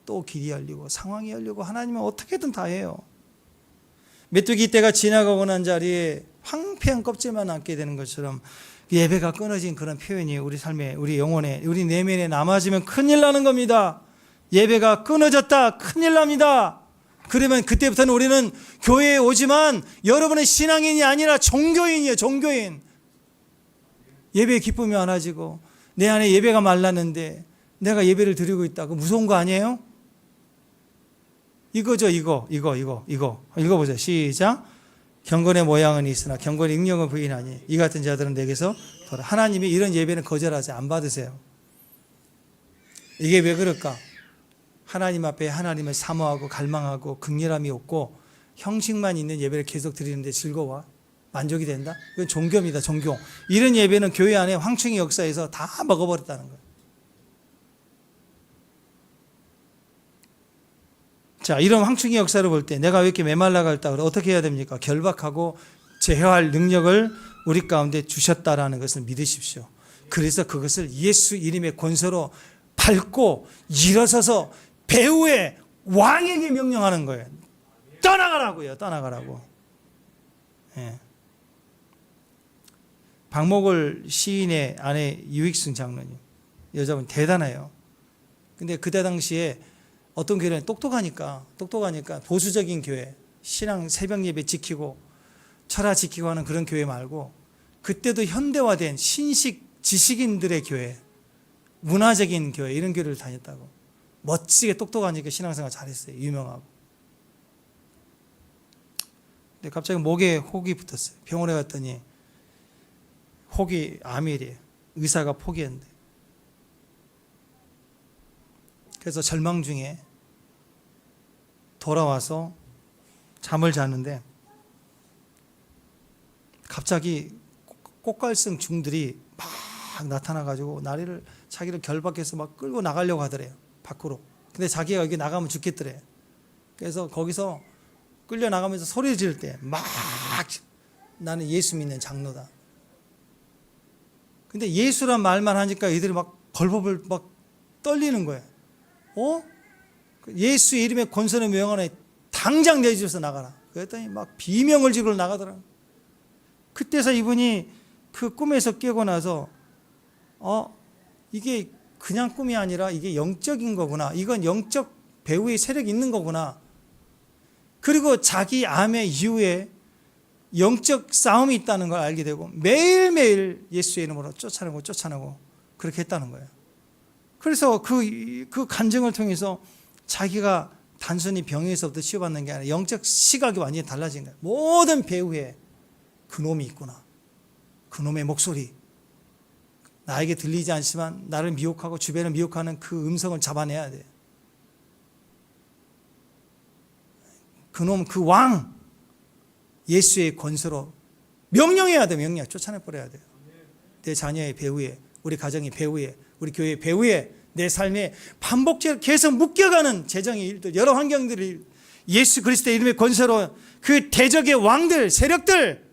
또 길이 열리고 상황이 열리고 하나님은 어떻게든 다 해요. 메뚜기 떼가 지나가고 난 자리에 황폐한 껍질만 남게 되는 것처럼 예배가 끊어진 그런 표현이 우리 삶에, 우리 영혼에, 우리 내면에 남아지면 큰일 나는 겁니다. 예배가 끊어졌다. 큰일 납니다. 그러면 그때부터는 우리는 교회에 오지만 여러분의 신앙인이 아니라 종교인이에요. 종교인. 예배의 기쁨이 많아지고 내 안에 예배가 말랐는데 내가 예배를 드리고 있다고 무서운 거 아니에요? 이거죠. 이거. 읽어보세요. 시작. 경건의 모양은 있으나 경건의 능력은 부인하니 이 같은 자들은 내게서 돌아. 하나님이 이런 예배는 거절하지 안 받으세요. 이게 왜 그럴까? 하나님 앞에 하나님을 사모하고 갈망하고 극렬함이 없고 형식만 있는 예배를 계속 드리는데 즐거워? 만족이 된다? 이건 종교입니다. 종교. 이런 예배는 교회 안에 황충이 역사에서 다 먹어버렸다는 거예요. 자, 이런 황충의 역사를 볼 때 내가 왜 이렇게 메말라갈까? 어떻게 해야 됩니까? 결박하고 제어할 능력을 우리 가운데 주셨다라는 것을 믿으십시오. 그래서 그것을 예수 이름의 권세로 밟고 일어서서 배후의 왕에게 명령하는 거예요. 떠나가라고요. 떠나가라고. 예. 박목월 시인의 아내 유익순 장로님. 여자분 대단해요. 근데 그때 당시에 어떤 교회는 똑똑하니까 보수적인 교회, 신앙 새벽 예배 지키고 철학 지키고 하는 그런 교회 말고 그때도 현대화된 신식 지식인들의 교회, 문화적인 교회 이런 교회를 다녔다고. 멋지게 똑똑하니까 신앙생활 잘했어요. 유명하고. 근데 갑자기 목에 혹이 붙었어요. 병원에 갔더니 혹이 암이래요. 의사가 포기했는데. 그래서 절망 중에 돌아와서 잠을 잤는데 갑자기 꽃갈성 중들이 막 나타나가지고 자기를 결박해서 막 끌고 나가려고 하더래요. 밖으로. 근데 자기가 여기 나가면 죽겠더래. 그래서 거기서 끌려 나가면서 소리 지를 때 막 나는 예수 믿는 장로다. 근데 예수란 말만 하니까 이들이 막 벌벌 막 떨리는 거예요. 예수 이름의 권세를 명하네. 당장 내 집에서 나가라. 그랬더니 막 비명을 지르고 나가더라고요. 그때서 이분이 그 꿈에서 깨고 나서 이게 그냥 꿈이 아니라 이게 영적인 거구나. 이건 영적 배후의 세력이 있는 거구나. 그리고 자기 암의 이후에 영적 싸움이 있다는 걸 알게 되고 매일매일 예수의 이름으로 쫓아내고 그렇게 했다는 거예요. 그래서 그 간증을 통해서 자기가 단순히 병에서부터 치유받는 게 아니라 영적 시각이 완전히 달라진 거예요. 모든 배후에 그놈이 있구나. 그놈의 목소리. 나에게 들리지 않지만 나를 미혹하고 주변을 미혹하는 그 음성을 잡아내야 돼요. 그놈, 그 왕, 예수의 권세로 명령해야 돼요. 명령. 쫓아내버려야 돼요. 내 자녀의 배후에, 우리 가정의 배후에, 우리 교회의 배후에, 내 삶에 반복적으로 계속 묶여가는 재정의 일들, 여러 환경들을 예수 그리스도의 이름의 권세로 그 대적의 왕들, 세력들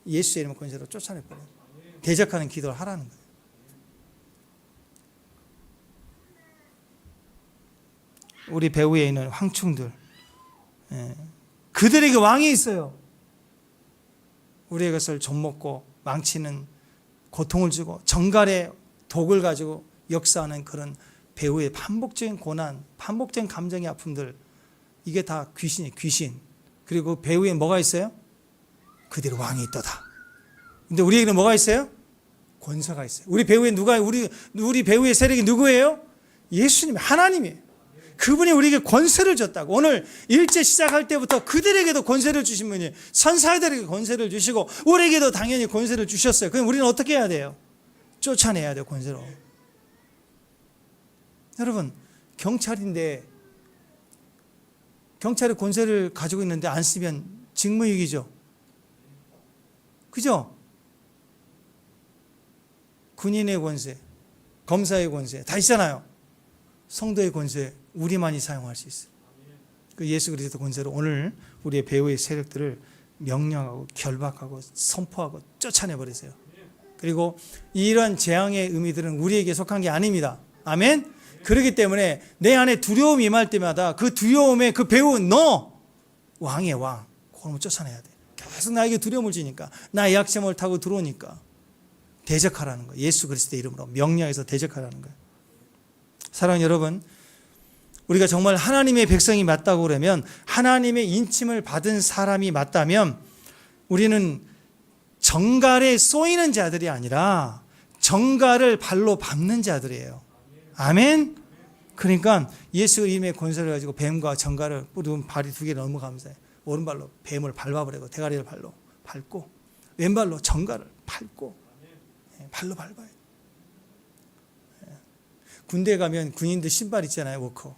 예수의 이름의 권세로 쫓아내버려요. 대적하는 기도를 하라는 거예요. 우리 배후에 있는 황충들, 그들에게 왕이 있어요. 우리의 것을 좀먹고 망치는 고통을 주고 정갈의 독을 가지고 역사하는 그런 배후의 반복적인 고난, 반복적인 감정의 아픔들, 이게 다 귀신이에요. 귀신. 그리고 배후에 뭐가 있어요? 그들의 왕이 있도다. 근데 우리에게는 뭐가 있어요? 권세가 있어요. 우리 배후에 우리 배후의 세력이 누구예요? 예수님, 하나님이에요. 그분이 우리에게 권세를 줬다고. 오늘 일제 시작할 때부터 그들에게도 권세를 주신 분이, 선사들에게 권세를 주시고 우리에게도 당연히 권세를 주셨어요. 그럼 우리는 어떻게 해야 돼요? 쫓아내야 돼요. 권세로. 여러분, 경찰인데 경찰이 권세를 가지고 있는데 안 쓰면 직무유기죠. 그죠? 군인의 권세, 검사의 권세 다 있잖아요. 성도의 권세 우리만이 사용할 수 있어요. 그 예수 그리스도 권세로 오늘 우리의 배후의 세력들을 명령하고 결박하고 선포하고 쫓아내버리세요. 그리고 이러한 재앙의 의미들은 우리에게 속한 게 아닙니다. 아멘? 그렇기 때문에 내 안에 두려움이 임할 때마다 그 두려움의 그 배후 너 왕의 왕 그걸 쫓아내야 돼. 계속 나에게 두려움을 주니까 나의 약점을 타고 들어오니까 대적하라는 거예요. 예수 그리스도의 이름으로 명령해서 대적하라는 거예요. 사랑하는 여러분, 우리가 정말 하나님의 백성이 맞다고 그러면, 하나님의 인침을 받은 사람이 맞다면 우리는 정갈에 쏘이는 자들이 아니라 정갈을 발로 밟는 자들이에요. 아멘? 그러니까 예수 이름의 권세를 가지고 뱀과 정갈을 뿌리면 발이 두 개 넘어가면서 오른발로 뱀을 밟아버리고 대가리를 발로 밟고 왼발로 정갈을 밟고 발로 밟아요. 군대에 가면 군인들 신발 있잖아요. 워커.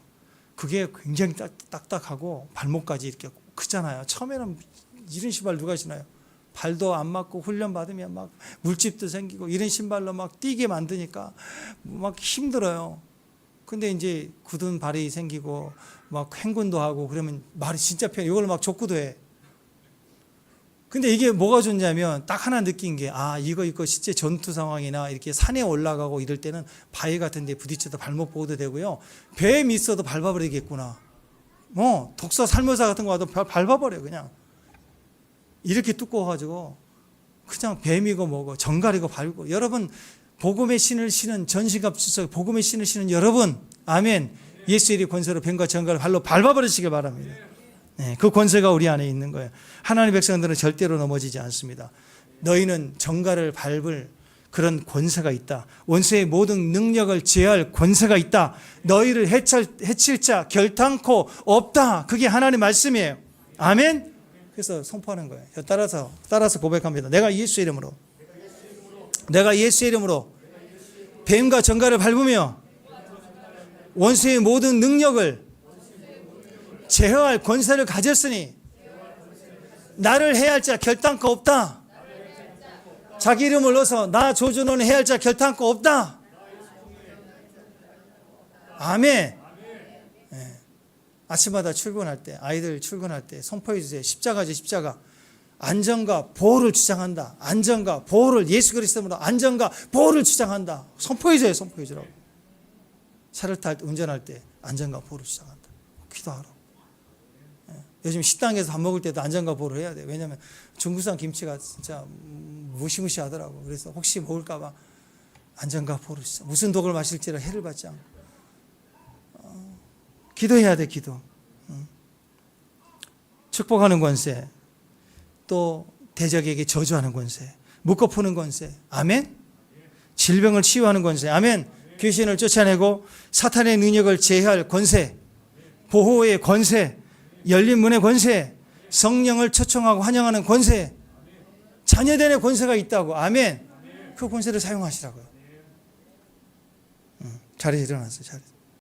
그게 굉장히 딱딱하고 발목까지 이렇게 크잖아요. 처음에는 이런 신발 누가 신어요? 발도 안 맞고 훈련 받으면 막 물집도 생기고 이런 신발로 막 뛰게 만드니까 막 힘들어요. 근데 이제 굳은 발이 생기고 막 행군도 하고 그러면 말이 진짜 편해. 이걸 막 족구도 해. 근데 이게 뭐가 좋냐면 딱 하나 느낀 게, 이거 실제 전투 상황이나 이렇게 산에 올라가고 이럴 때는 바위 같은 데 부딪혀도 발목 보호도 되고요. 뱀 있어도 밟아버리겠구나. 독서 살모사 같은 거 와도 밟아버려 그냥. 이렇게 두꺼워가지고 그냥 뱀이고 뭐고 정갈이고 밟고. 여러분, 복음의 신을 신은 전시갑 주석 복음의 신을 신은 여러분, 아멘. 예수의 이름 권세로 뱀과 정갈을 발로 밟아버리시길 바랍니다. 네, 그 권세가 우리 안에 있는 거예요. 하나님의 백성들은 절대로 넘어지지 않습니다. 너희는 정갈을 밟을 그런 권세가 있다. 원수의 모든 능력을 제어할 권세가 있다. 너희를 해칠 자 결탄코 없다. 그게 하나님의 말씀이에요. 아멘. 그래서 선포하는 거예요. 따라서 고백합니다. 내가 예수의 이름으로 뱀과 정갈을 밟으며 원수의 모든 능력을 제어할 권세를 가졌으니 나를 해할 자 결단코 없다. 자기 이름을 넣어서 나 조준호는 해할 자 결단코 없다. 아멘. 네. 아침마다 출근할 때, 아이들 출근할 때 선포해 주세요. 십자가지, 십자가. 안전과 보호를 주장한다. 안전과 보호를, 예수 그리스도로 안전과 보호를 주장한다. 선포해 줘요. 선포해 주라고. 차를 운전할 때 안전과 보호를 주장한다. 기도하라고. 요즘 식당에서 밥 먹을 때도 안전과 보호를 해야 돼요. 왜냐하면 중국산 김치가 진짜 무시무시하더라고. 그래서 혹시 먹을까봐 안전과 보호를 주장. 무슨 독을 마실지라 해를 받지 않고. 기도해야 돼. 기도. 축복하는 권세, 또 대적에게 저주하는 권세, 묶어 푸는 권세, 아멘. 질병을 치유하는 권세, 아멘. 귀신을 쫓아내고 사탄의 능력을 제어할 권세, 보호의 권세, 열린 문의 권세, 성령을 초청하고 환영하는 권세, 자녀들의 권세가 있다고. 아멘. 그 권세를 사용하시라고요. 자리에 일어나세요. 자리에.